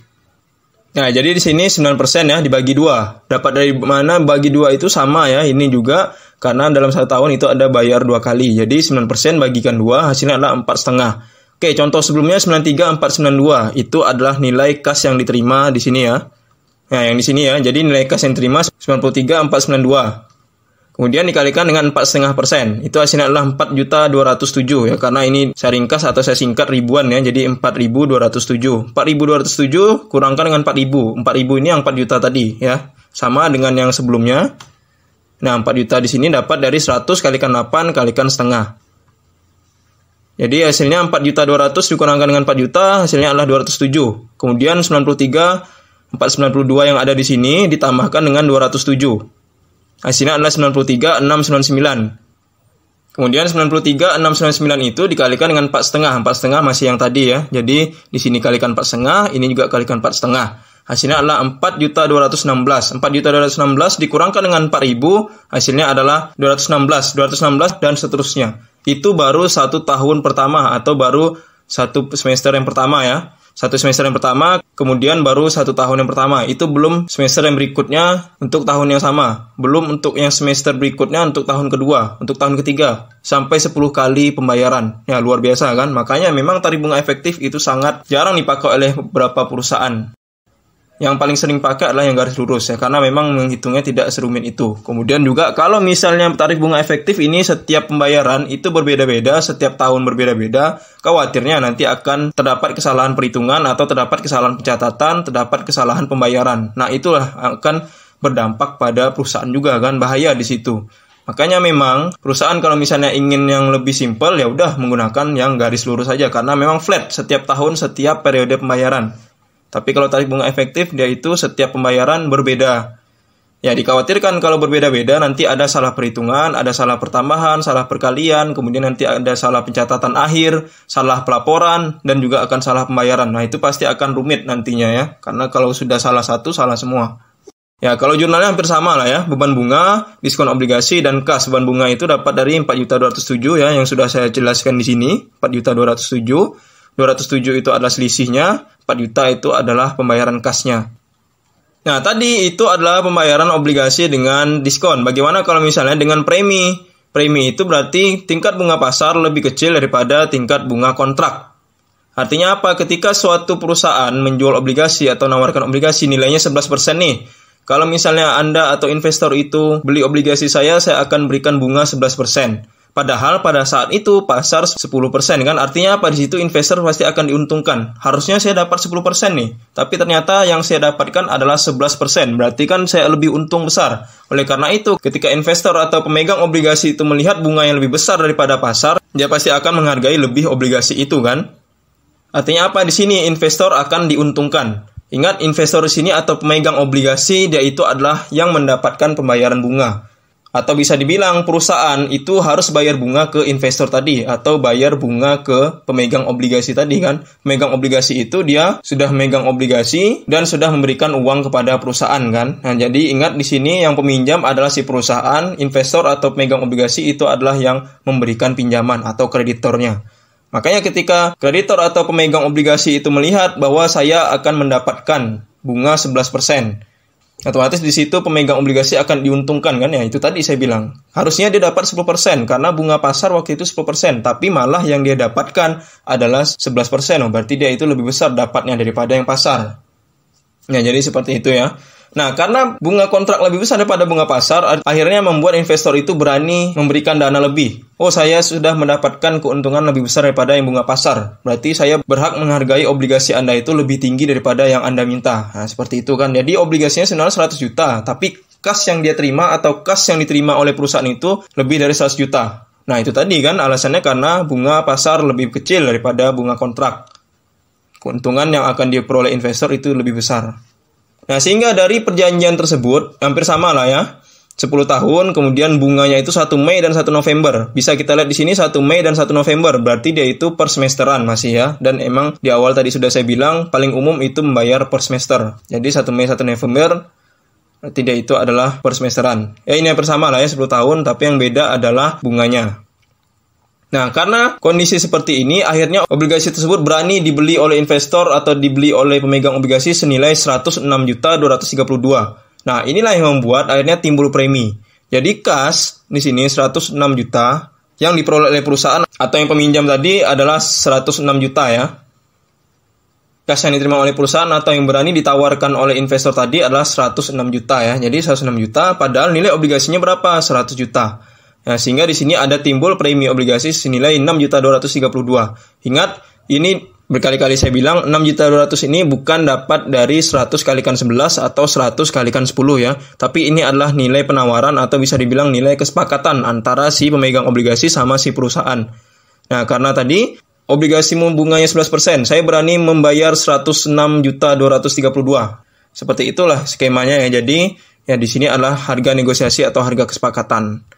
Nah, jadi di sini 9% ya dibagi 2. Dapat dari mana bagi 2 itu sama ya. Ini juga karena dalam 1 tahun itu ada bayar 2 kali. Jadi 9% bagikan 2 hasilnya adalah 4,5. Oke, contoh sebelumnya 93,492 itu adalah nilai kas yang diterima di sini ya. Nah, yang di sini ya. Jadi nilai kas yang diterima 93,492. Kemudian dikalikan dengan 4,5%. Itu hasilnya adalah 4.207 ya. Karena ini saya ringkas atau saya singkat ribuan ya. Jadi 4.207. 4.207 kurangkan dengan 4.000. 4.000 ini yang 4 juta tadi ya. Sama dengan yang sebelumnya. Nah, 4 juta di sini dapat dari 100 kalikan 8 kalikan setengah. Jadi hasilnya 4.200 dikurangkan dengan 4 juta, hasilnya adalah 207. Kemudian 93,492 yang ada di sini ditambahkan dengan 207. Hasilnya adalah 93,699. Kemudian 93,699 itu dikalikan dengan 4,5. 4,5 masih yang tadi ya. Jadi di sini kalikan 4,5, ini juga kalikan 4,5. Hasilnya adalah 4.216. 4.216 dikurangkan dengan 4.000, hasilnya adalah 216, 216 dan seterusnya. Itu baru 1 tahun pertama atau baru 1 semester yang pertama ya. 1 semester yang pertama, kemudian baru 1 tahun yang pertama. Itu belum semester yang berikutnya untuk tahun yang sama. Belum untuk yang semester berikutnya untuk tahun kedua, untuk tahun ketiga. Sampai 10 kali pembayaran. Ya, luar biasa kan? Makanya memang tarif bunga efektif itu sangat jarang dipakai oleh beberapa perusahaan. Yang paling sering pakai adalah yang garis lurus ya, karena memang menghitungnya tidak serumit itu. Kemudian juga kalau misalnya tarif bunga efektif ini setiap pembayaran itu berbeda-beda, setiap tahun berbeda-beda, khawatirnya nanti akan terdapat kesalahan perhitungan atau terdapat kesalahan pencatatan, terdapat kesalahan pembayaran. Nah, itulah akan berdampak pada perusahaan juga kan, bahaya di situ. Makanya memang perusahaan kalau misalnya ingin yang lebih simpel ya udah menggunakan yang garis lurus saja, karena memang flat setiap tahun, setiap periode pembayaran. Tapi kalau tarif bunga efektif, dia itu setiap pembayaran berbeda. Ya, dikhawatirkan kalau berbeda-beda nanti ada salah perhitungan, ada salah pertambahan, salah perkalian, kemudian nanti ada salah pencatatan akhir, salah pelaporan, dan juga akan salah pembayaran. Nah, itu pasti akan rumit nantinya ya, karena kalau sudah salah satu, salah semua. Ya, kalau jurnalnya hampir sama lah ya, beban bunga, diskon obligasi, dan kas. Beban bunga itu dapat dari 4.207 ya, yang sudah saya jelaskan di sini, 4.207. 207 itu adalah selisihnya, 4 juta itu adalah pembayaran kasnya. Nah, tadi itu adalah pembayaran obligasi dengan diskon. Bagaimana kalau misalnya dengan premi? Premi itu berarti tingkat bunga pasar lebih kecil daripada tingkat bunga kontrak. Artinya apa? Ketika suatu perusahaan menjual obligasi atau menawarkan obligasi nilainya 11% nih. Kalau misalnya Anda atau investor itu beli obligasi saya akan berikan bunga 11%. Padahal pada saat itu pasar 10% kan, artinya apa? Di situ investor pasti akan diuntungkan. Harusnya saya dapat 10% nih, tapi ternyata yang saya dapatkan adalah 11%. Berarti kan saya lebih untung besar. Oleh karena itu, ketika investor atau pemegang obligasi itu melihat bunga yang lebih besar daripada pasar, dia pasti akan menghargai lebih obligasi itu kan. Artinya apa? Di sini investor akan diuntungkan. Ingat, investor di sini atau pemegang obligasi dia itu adalah yang mendapatkan pembayaran bunga. Atau bisa dibilang perusahaan itu harus bayar bunga ke investor tadi atau bayar bunga ke pemegang obligasi tadi kan. Pemegang obligasi itu dia sudah memegang obligasi dan sudah memberikan uang kepada perusahaan kan. Nah, jadi ingat di sini yang peminjam adalah si perusahaan, investor atau pemegang obligasi itu adalah yang memberikan pinjaman atau kreditornya. Makanya ketika kreditor atau pemegang obligasi itu melihat bahwa saya akan mendapatkan bunga 11%, otomatis di situ pemegang obligasi akan diuntungkan kan ya, itu tadi saya bilang. Harusnya dia dapat 10% karena bunga pasar waktu itu 10%, tapi malah yang dia dapatkan adalah 11%. Berarti dia itu lebih besar dapatnya daripada yang pasar. Nah, jadi seperti itu ya. Nah, karena bunga kontrak lebih besar daripada bunga pasar, akhirnya membuat investor itu berani memberikan dana lebih. Oh, saya sudah mendapatkan keuntungan lebih besar daripada yang bunga pasar. Berarti saya berhak menghargai obligasi Anda itu lebih tinggi daripada yang Anda minta. Nah, seperti itu kan. Jadi obligasinya sebenarnya 100 juta, tapi kas yang dia terima atau kas yang diterima oleh perusahaan itu lebih dari 100 juta. Nah, itu tadi kan alasannya karena bunga pasar lebih kecil daripada bunga kontrak. Keuntungan yang akan diperoleh investor itu lebih besar. Nah, sehingga dari perjanjian tersebut, hampir sama lah ya, 10 tahun, kemudian bunganya itu 1 Mei dan 1 November. Bisa kita lihat di sini 1 Mei dan 1 November, berarti dia itu per semesteran masih ya. Dan emang di awal tadi sudah saya bilang, paling umum itu membayar per semester. Jadi 1 Mei, 1 November, berarti dia itu adalah per semesteran. Ya, ini hampir sama lah ya, 10 tahun, tapi yang beda adalah bunganya. Nah, karena kondisi seperti ini, akhirnya obligasi tersebut berani dibeli oleh investor atau dibeli oleh pemegang obligasi senilai 106.232. Nah, inilah yang membuat akhirnya timbul premi. Jadi kas di sini 106 juta yang diperoleh oleh perusahaan atau yang peminjam tadi adalah 106 juta ya. Kas yang diterima oleh perusahaan atau yang berani ditawarkan oleh investor tadi adalah 106 juta ya. Jadi 106 juta padahal nilai obligasinya berapa? 100 juta. Nah, sehingga di sini ada timbul premi obligasi senilai 6.232. Ingat, ini berkali-kali saya bilang 6.200 ini bukan dapat dari 100 kalikan 11 atau 100 kalikan 10 ya. Tapi ini adalah nilai penawaran atau bisa dibilang nilai kesepakatan antara si pemegang obligasi sama si perusahaan. Nah, karena tadi obligasi bunganya 11%, saya berani membayar 106.232. Seperti itulah skemanya ya. Jadi, ya di sini adalah harga negosiasi atau harga kesepakatan.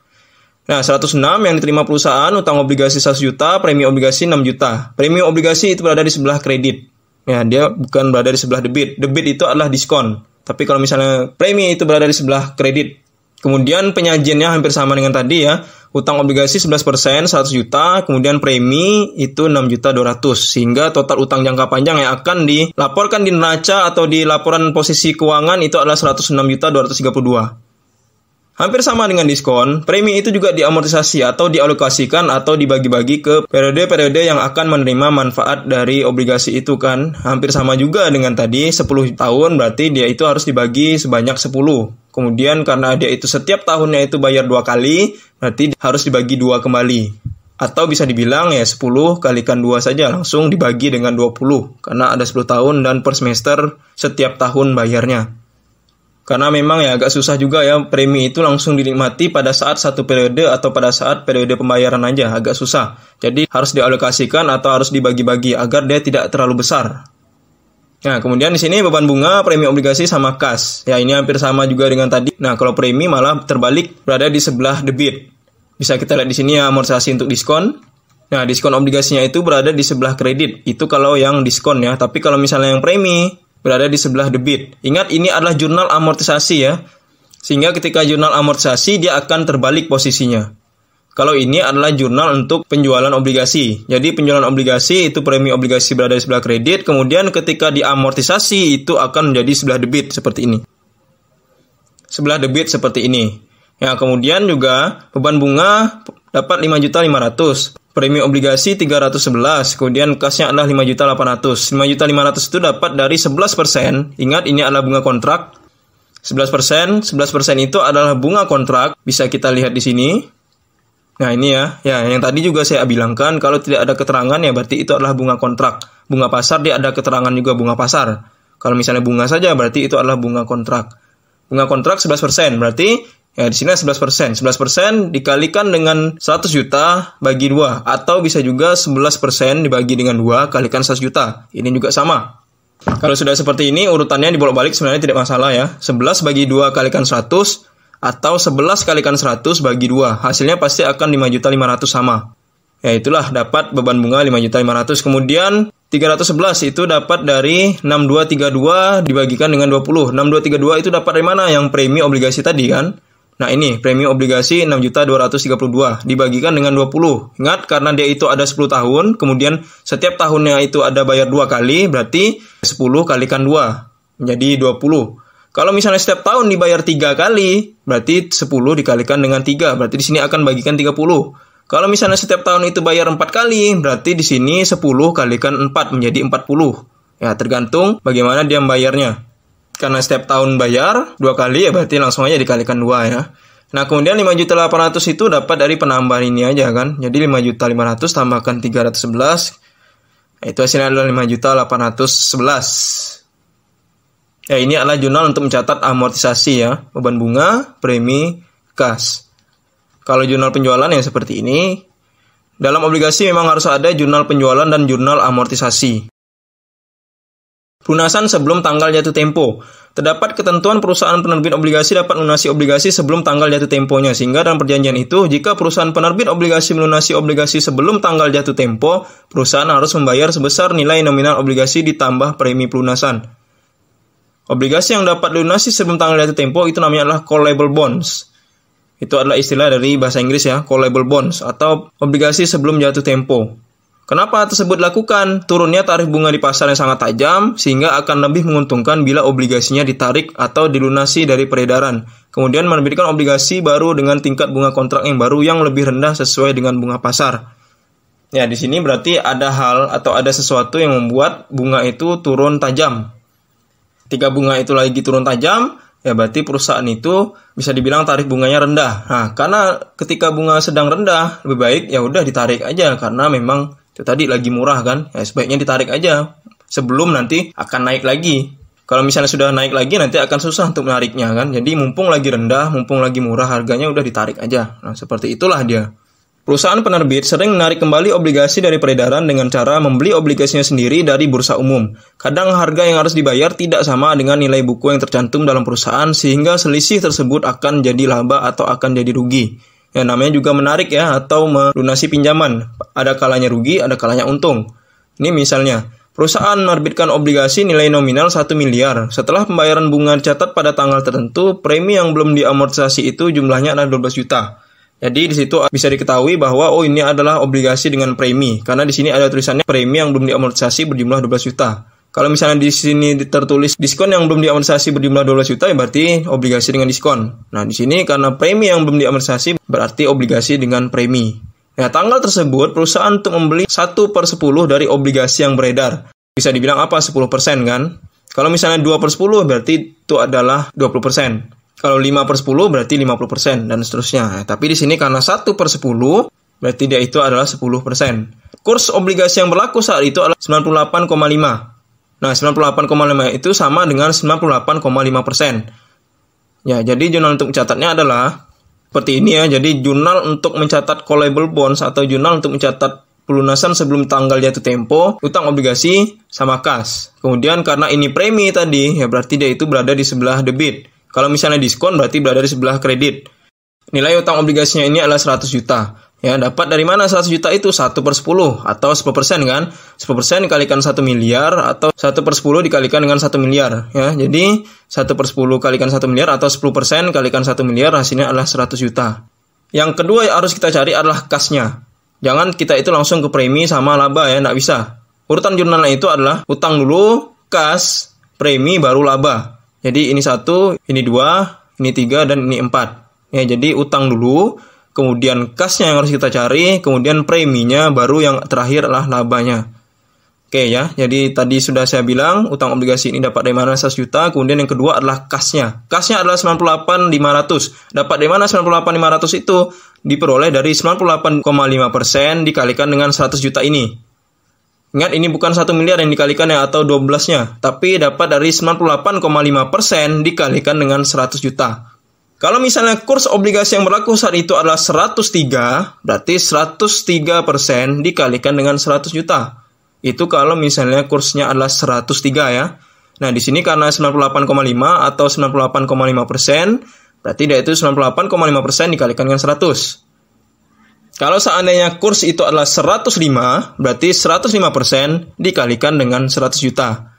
Nah, 106 yang diterima perusahaan, utang obligasi 100 juta, premi obligasi 6 juta. Premi obligasi itu berada di sebelah kredit. Ya, dia bukan berada di sebelah debit. Debit itu adalah diskon. Tapi kalau misalnya premi itu berada di sebelah kredit. Kemudian penyajiannya hampir sama dengan tadi ya. Utang obligasi 11%, 100 juta, kemudian premi itu 6.200. Sehingga total utang jangka panjang yang akan dilaporkan di neraca atau di laporan posisi keuangan itu adalah 106.232. Hampir sama dengan diskon, premi itu juga diamortisasi atau dialokasikan atau dibagi-bagi ke periode-periode yang akan menerima manfaat dari obligasi itu kan. Hampir sama juga dengan tadi, 10 tahun berarti dia itu harus dibagi sebanyak 10. Kemudian karena dia itu setiap tahunnya itu bayar 2 kali, berarti harus dibagi 2 kembali. Atau bisa dibilang ya 10 kalikan 2 saja, langsung dibagi dengan 20. Karena ada 10 tahun dan per semester setiap tahun bayarnya. Karena memang ya agak susah juga ya premi itu langsung dinikmati pada saat satu periode atau pada saat periode pembayaran aja, agak susah. Jadi harus dialokasikan atau harus dibagi-bagi agar dia tidak terlalu besar. Nah, kemudian di sini beban bunga, premi obligasi sama kas. Ya, ini hampir sama juga dengan tadi. Nah, kalau premi malah terbalik berada di sebelah debit. Bisa kita lihat di sini ya amortisasi untuk diskon. Nah, diskon obligasinya itu berada di sebelah kredit. Itu kalau yang diskon ya. Tapi kalau misalnya yang premi berada di sebelah debit. Ingat, ini adalah jurnal amortisasi ya. Sehingga ketika jurnal amortisasi, dia akan terbalik posisinya. Kalau ini adalah jurnal untuk penjualan obligasi. Jadi penjualan obligasi itu premi obligasi berada di sebelah kredit. Kemudian ketika diamortisasi, itu akan menjadi sebelah debit seperti ini. Sebelah debit seperti ini. Ya, kemudian juga beban bunga dapat 5.500.000. Premi obligasi 311, kemudian kasnya adalah 5.800.000. 5.500.000 itu dapat dari 11%. Ingat, ini adalah bunga kontrak. 11% itu adalah bunga kontrak. Bisa kita lihat di sini. Nah, ini ya. Ya, yang tadi juga saya bilangkan, kalau tidak ada keterangan ya berarti itu adalah bunga kontrak. Bunga pasar dia ada keterangan juga bunga pasar. Kalau misalnya bunga saja berarti itu adalah bunga kontrak. Bunga kontrak 11%, berarti ya di sini 11%. 11% dikalikan dengan 100 juta bagi 2. Atau bisa juga 11% dibagi dengan 2 kalikan 100 juta. Ini juga sama. Kalau sudah seperti ini, urutannya dibolak-balik sebenarnya tidak masalah ya. 11 bagi 2 kalikan 100. Atau 11 kalikan 100 bagi 2. Hasilnya pasti akan 5.500.000 sama. Ya itulah dapat beban bunga 5.500.000. Kemudian 311 itu dapat dari 6232 dibagikan dengan 20. 6232 itu dapat dari mana? Yang premi obligasi tadi kan. Nah, ini premi obligasi 6.232 dibagikan dengan 20. Ingat, karena dia itu ada 10 tahun, kemudian setiap tahunnya itu ada bayar 2 kali, berarti 10 kalikan 2 menjadi 20. Kalau misalnya setiap tahun dibayar 3 kali, berarti 10 dikalikan dengan 3, berarti di sini akan bagikan 30. Kalau misalnya setiap tahun itu bayar 4 kali, berarti di sini 10 kalikan 4 menjadi 40. Ya, tergantung bagaimana dia membayarnya. Karena setiap tahun bayar 2 kali ya berarti langsung aja dikalikan 2 ya. Nah, kemudian 5.800.000 itu dapat dari penambahan ini aja kan. Jadi 5.500.000 tambahkan 311. Itu hasilnya adalah 5.811. Ya, ini adalah jurnal untuk mencatat amortisasi ya. Beban bunga, premi, kas. Kalau jurnal penjualan ya seperti ini. Dalam obligasi memang harus ada jurnal penjualan dan jurnal amortisasi. Pelunasan sebelum tanggal jatuh tempo. Terdapat ketentuan perusahaan penerbit obligasi dapat melunasi obligasi sebelum tanggal jatuh temponya. Sehingga dalam perjanjian itu, jika perusahaan penerbit obligasi melunasi obligasi sebelum tanggal jatuh tempo, perusahaan harus membayar sebesar nilai nominal obligasi ditambah premi pelunasan. Obligasi yang dapat dilunasi sebelum tanggal jatuh tempo itu namanya adalah callable bonds. Itu adalah istilah dari bahasa Inggris ya, callable bonds atau obligasi sebelum jatuh tempo. Kenapa tersebut dilakukan? Turunnya tarif bunga di pasar yang sangat tajam, sehingga akan lebih menguntungkan bila obligasinya ditarik atau dilunasi dari peredaran. Kemudian menerbitkan obligasi baru dengan tingkat bunga kontrak yang baru yang lebih rendah sesuai dengan bunga pasar. Ya, di sini berarti ada hal atau ada sesuatu yang membuat bunga itu turun tajam. Ketika bunga itu lagi turun tajam, ya berarti perusahaan itu bisa dibilang tarif bunganya rendah. Nah, karena ketika bunga sedang rendah, lebih baik ya udah ditarik aja karena memang itu tadi lagi murah kan, ya sebaiknya ditarik aja sebelum nanti akan naik lagi. Kalau misalnya sudah naik lagi nanti akan susah untuk menariknya kan. Jadi mumpung lagi rendah, mumpung lagi murah harganya udah ditarik aja. Nah, seperti itulah dia. Perusahaan penerbit sering menarik kembali obligasi dari peredaran dengan cara membeli obligasinya sendiri dari bursa umum. Kadang harga yang harus dibayar tidak sama dengan nilai buku yang tercantum dalam perusahaan sehingga selisih tersebut akan jadi laba atau akan jadi rugi. Ya, namanya juga menarik ya, atau melunasi pinjaman. Ada kalanya rugi, ada kalanya untung. Ini misalnya, perusahaan menerbitkan obligasi nilai nominal 1 miliar. Setelah pembayaran bunga dicatat pada tanggal tertentu, premi yang belum diamortisasi itu jumlahnya adalah 12 juta. Jadi di situ bisa diketahui bahwa ini adalah obligasi dengan premi. Karena di sini ada tulisannya premi yang belum diamortisasi berjumlah 12 juta. Kalau misalnya di sini tertulis diskon yang belum diamortisasi berjumlah 12 juta, ya berarti obligasi dengan diskon. Nah, di sini karena premi yang belum diamortisasi berarti obligasi dengan premi. Nah, tanggal tersebut perusahaan untuk membeli 1/10 dari obligasi yang beredar. Bisa dibilang apa? 10% kan? Kalau misalnya 2/10 berarti itu adalah 20%. Kalau 5/10 berarti 50% dan seterusnya. Nah, tapi di sini karena 1/10 berarti dia itu adalah 10%. Kurs obligasi yang berlaku saat itu adalah 98,5. Nah, 98,5 itu sama dengan 98,5%. Ya, jadi jurnal untuk mencatatnya adalah seperti ini ya. Jadi jurnal untuk mencatat callable bonds atau jurnal untuk mencatat pelunasan sebelum tanggal jatuh tempo, utang obligasi sama kas. Kemudian karena ini premi tadi, ya berarti dia itu berada di sebelah debit. Kalau misalnya diskon berarti berada di sebelah kredit. Nilai utang obligasinya ini adalah 100 juta. Ya, dapat dari mana 100 juta itu? 1/10 atau 10% kan? 10% dikalikan 1 miliar atau 1/10 dikalikan dengan 1 miliar. Ya, jadi 1/10 kalikan 1 miliar atau 10% kalikan 1 miliar hasilnya adalah 100 juta. Yang kedua yang harus kita cari adalah kasnya. Jangan kita itu langsung ke premi sama laba ya, nggak bisa. Urutan jurnalnya itu adalah utang dulu, kas, premi, baru laba. Jadi ini 1, ini 2, ini 3, dan ini 4. Ya, jadi utang dulu, kemudian kasnya yang harus kita cari, kemudian preminya, baru yang terakhir adalah labanya. Oke ya, jadi tadi sudah saya bilang, utang obligasi ini dapat dari mana 100 juta, kemudian yang kedua adalah kasnya. Kasnya adalah 98.500. Dapat dari mana 98.500 itu? Diperoleh dari 98,5% dikalikan dengan 100 juta ini. Ingat, ini bukan 1 miliar yang dikalikan ya, atau 12-nya, tapi dapat dari 98,5% dikalikan dengan 100 juta. Kalau misalnya kurs obligasi yang berlaku saat itu adalah 103, berarti 103% dikalikan dengan 100 juta. Itu kalau misalnya kursnya adalah 103 ya. Nah, di sini karena 98,5 atau 98,5%, berarti dia itu 98,5% dikalikan dengan 100. Kalau seandainya kurs itu adalah 105, berarti 105% dikalikan dengan 100 juta.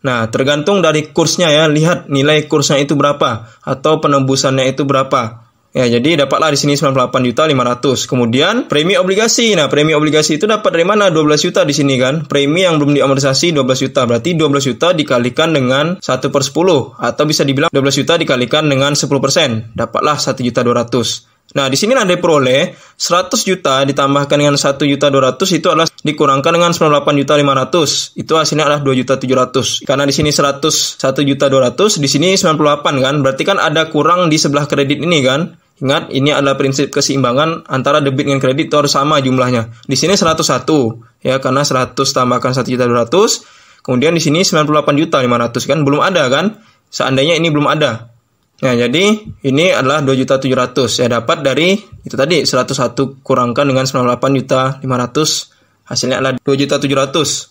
Nah, tergantung dari kursnya ya, lihat nilai kursnya itu berapa, atau penembusannya itu berapa. Ya, jadi dapatlah di sini 98.500.000. Kemudian premi obligasi. Nah, premi obligasi itu dapat dari mana? 12 juta di sini kan. Premi yang belum diamortisasi 12 juta. Berarti 12 juta dikalikan dengan 1/10, atau bisa dibilang 12 juta dikalikan dengan 10%. Dapatlah 1.200.000. Nah, di sini ada peroleh 100 juta ditambahkan dengan 1.200.000 itu adalah dikurangkan dengan 98.500.000. Itu hasilnya adalah 2.700.000. Karena di sini 101.200.000, di sini 98 kan. Berarti kan ada kurang di sebelah kredit ini kan. Ingat, ini adalah prinsip keseimbangan antara debit dengan kredit itu harus sama jumlahnya. Di sini 101 ya, karena 100 tambahkan 1.200.000. Kemudian di sini 98.500.000 kan belum ada kan. Seandainya ini belum ada. Nah, jadi ini adalah 2.700.000. Saya dapat dari itu tadi 101 kurangkan dengan 98.500.000. Hasilnya adalah 2.700.000.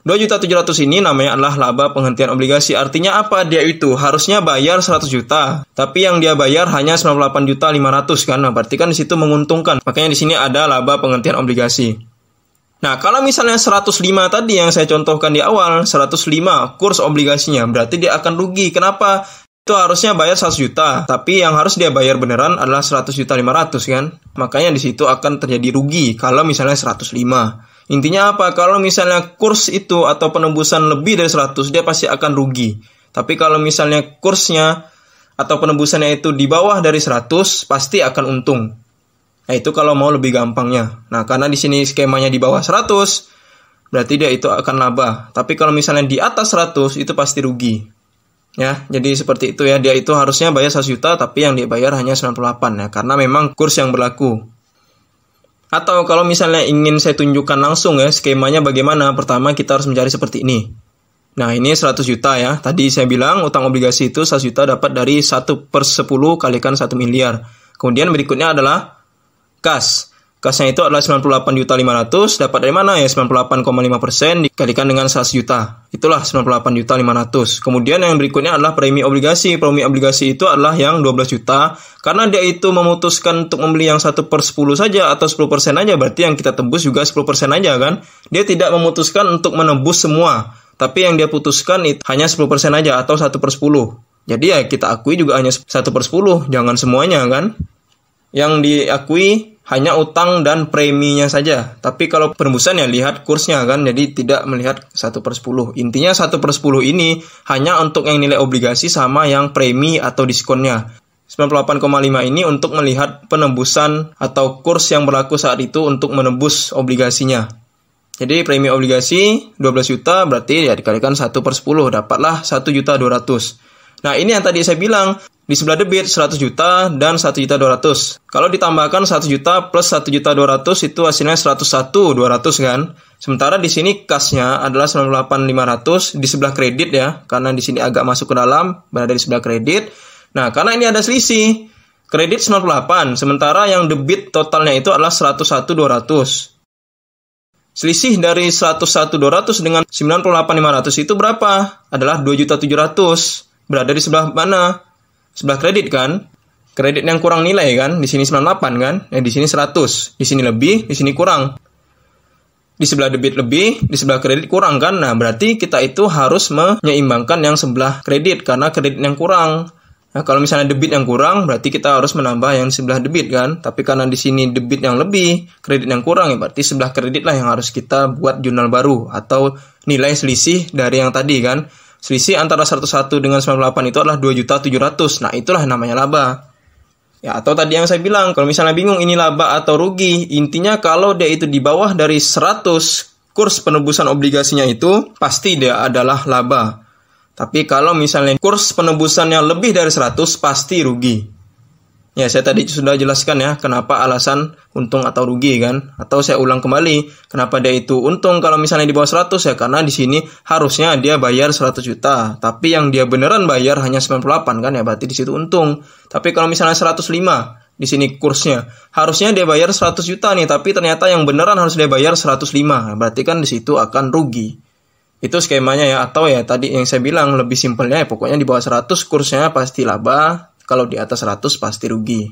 2.700.000 ini namanya adalah laba penghentian obligasi. Artinya apa? Dia itu harusnya bayar 100 juta, tapi yang dia bayar hanya 98.500.000 kan. Nah, berarti kan di situ menguntungkan. Makanya di sini ada laba penghentian obligasi. Nah, kalau misalnya 105 tadi yang saya contohkan di awal, 105 kurs obligasinya, berarti dia akan rugi. Kenapa? itu harusnya bayar 100 juta, tapi yang harus dia bayar beneran adalah 100.500.000 kan. Makanya di situ akan terjadi rugi kalau misalnya 105. Intinya apa? Kalau misalnya kurs itu atau penembusan lebih dari 100, dia pasti akan rugi. Tapi kalau misalnya kursnya atau penembusannya itu di bawah dari 100, pasti akan untung. Nah, itu kalau mau lebih gampangnya. Nah, karena di sini skemanya di bawah 100, berarti dia itu akan laba. Tapi kalau misalnya di atas 100, itu pasti rugi. Ya, jadi seperti itu ya. Dia itu harusnya bayar 100 juta, tapi yang dia bayar hanya 98 ya, karena memang kurs yang berlaku. Atau kalau misalnya ingin saya tunjukkan langsung ya, skemanya bagaimana. Pertama kita harus mencari seperti ini. Nah, ini 100 juta ya. Tadi saya bilang utang obligasi itu 100 juta dapat dari 1/10 kalikan 1 miliar. Kemudian berikutnya adalah kas. Kasnya itu adalah 98.500.000, dapat dari mana ya? 98,5% dikalikan dengan 100 juta. Itulah 98.500.000. Kemudian yang berikutnya adalah premi obligasi. Premi obligasi itu adalah yang 12 juta. Karena dia itu memutuskan untuk membeli yang 1/10 saja atau 10% aja, berarti yang kita tebus juga 10% aja kan. Dia tidak memutuskan untuk menebus semua. Tapi yang dia putuskan itu hanya 10% aja atau 1/10. Jadi ya kita akui juga hanya 1/10, jangan semuanya kan. Yang diakui hanya utang dan preminya saja. Tapi kalau penembusan ya lihat kursnya kan. Jadi tidak melihat 1/10. Intinya 1/10 ini hanya untuk yang nilai obligasi sama yang premi atau diskonnya. 98,5 ini untuk melihat penembusan atau kurs yang berlaku saat itu untuk menebus obligasinya. Jadi premi obligasi 12 juta berarti ya dikalikan 1/10. Dapatlah 1.200.000. Nah, ini yang tadi saya bilang. Di sebelah debit 100 juta dan 1.200.000. Kalau ditambahkan 100 juta plus 1.200.000 itu hasilnya 101.200 kan. Sementara di sini kasnya adalah 98.500 di sebelah kredit ya. Karena di sini agak masuk ke dalam, berada di sebelah kredit. Nah, karena ini ada selisih. Kredit 98, sementara yang debit totalnya itu adalah 101.200. Selisih dari 101.200 dengan 98.500 itu berapa? Adalah 2.700.000. Berada di sebelah mana? Sebelah kredit kan, kredit yang kurang nilai kan, di sini 98 kan, di sini 100, di sini lebih, di sini kurang. Di sebelah debit lebih, di sebelah kredit kurang kan. Nah, berarti kita itu harus menyeimbangkan yang sebelah kredit karena kredit yang kurang. Nah, kalau misalnya debit yang kurang, berarti kita harus menambah yang sebelah debit kan. Tapi karena di sini debit yang lebih, kredit yang kurang ya berarti sebelah kredit lah yang harus kita buat jurnal baru atau nilai selisih dari yang tadi kan. Selisih antara 101 dengan 98 itu adalah 2.700.000. Nah, itulah namanya laba. Ya, atau tadi yang saya bilang, kalau misalnya bingung ini laba atau rugi, intinya kalau dia itu di bawah dari 100 kurs penebusan obligasinya itu, pasti dia adalah laba. Tapi kalau misalnya kurs penebusannya lebih dari 100, pasti rugi. Ya, saya tadi sudah jelaskan ya, kenapa alasan untung atau rugi kan. Atau saya ulang kembali, kenapa dia itu untung kalau misalnya di bawah 100 ya. Karena di sini harusnya dia bayar 100 juta. Tapi yang dia beneran bayar hanya 98 kan ya, berarti di situ untung. Tapi kalau misalnya 105, di sini kursnya, harusnya dia bayar 100 juta nih. Tapi ternyata yang beneran harus dia bayar 105. Berarti kan di situ akan rugi. Itu skemanya ya. Atau ya tadi yang saya bilang lebih simpelnya ya, pokoknya di bawah 100 kursnya pasti laba. Kalau di atas 100 pasti rugi.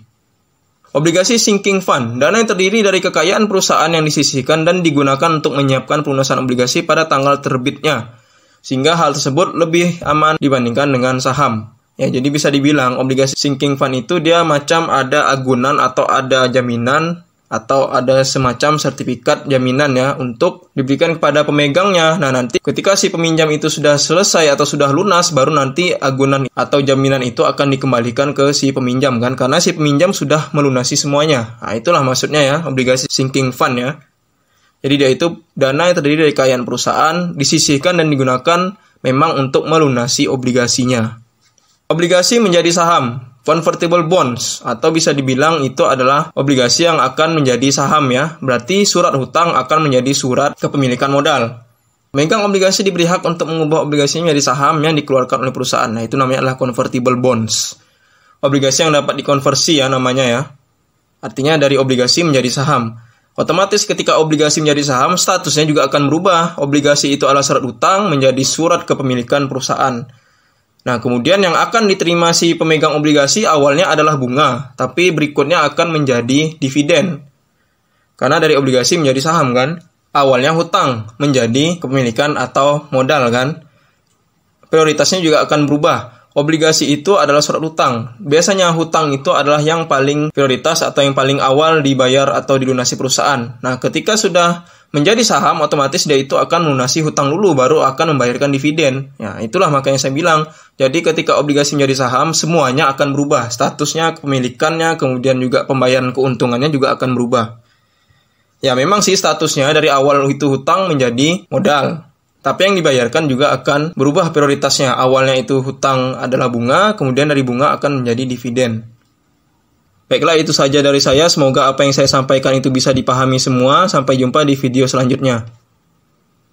Obligasi sinking fund, dana yang terdiri dari kekayaan perusahaan yang disisihkan dan digunakan untuk menyiapkan pelunasan obligasi pada tanggal terbitnya. Sehingga hal tersebut lebih aman dibandingkan dengan saham. Ya, jadi bisa dibilang obligasi sinking fund itu dia macam ada agunan atau ada jaminan atau ada semacam sertifikat jaminan ya untuk diberikan kepada pemegangnya. Nah, nanti ketika si peminjam itu sudah selesai atau sudah lunas, baru nanti agunan atau jaminan itu akan dikembalikan ke si peminjam kan, karena si peminjam sudah melunasi semuanya. Nah, itulah maksudnya ya obligasi sinking fund ya. Jadi dia itu dana yang terdiri dari kekayaan perusahaan disisihkan dan digunakan memang untuk melunasi obligasinya. Obligasi menjadi saham, convertible bonds, atau bisa dibilang itu adalah obligasi yang akan menjadi saham ya. Berarti surat hutang akan menjadi surat kepemilikan modal. Pemegang obligasi diberi hak untuk mengubah obligasinya menjadi saham yang dikeluarkan oleh perusahaan. Nah, itu namanya adalah convertible bonds. Obligasi yang dapat dikonversi ya namanya ya. Artinya dari obligasi menjadi saham. Otomatis ketika obligasi menjadi saham, statusnya juga akan berubah. Obligasi itu adalah surat hutang menjadi surat kepemilikan perusahaan. Nah, kemudian yang akan diterima si pemegang obligasi awalnya adalah bunga, tapi berikutnya akan menjadi dividen. Karena dari obligasi menjadi saham kan, awalnya hutang menjadi kepemilikan atau modal kan. Prioritasnya juga akan berubah. obligasi itu adalah surat hutang. Biasanya hutang itu adalah yang paling prioritas atau yang paling awal dibayar atau dilunasi perusahaan. Nah, ketika sudah menjadi saham, otomatis dia itu akan melunasi hutang dulu, baru akan membayarkan dividen. Ya, itulah makanya saya bilang, jadi ketika obligasi menjadi saham, semuanya akan berubah. Statusnya, kepemilikannya, kemudian juga pembayaran keuntungannya juga akan berubah. Ya, memang sih statusnya dari awal itu hutang menjadi modal. Tapi yang dibayarkan juga akan berubah prioritasnya. Awalnya itu hutang adalah bunga, kemudian dari bunga akan menjadi dividen. Baiklah, itu saja dari saya. Semoga apa yang saya sampaikan itu bisa dipahami semua. Sampai jumpa di video selanjutnya.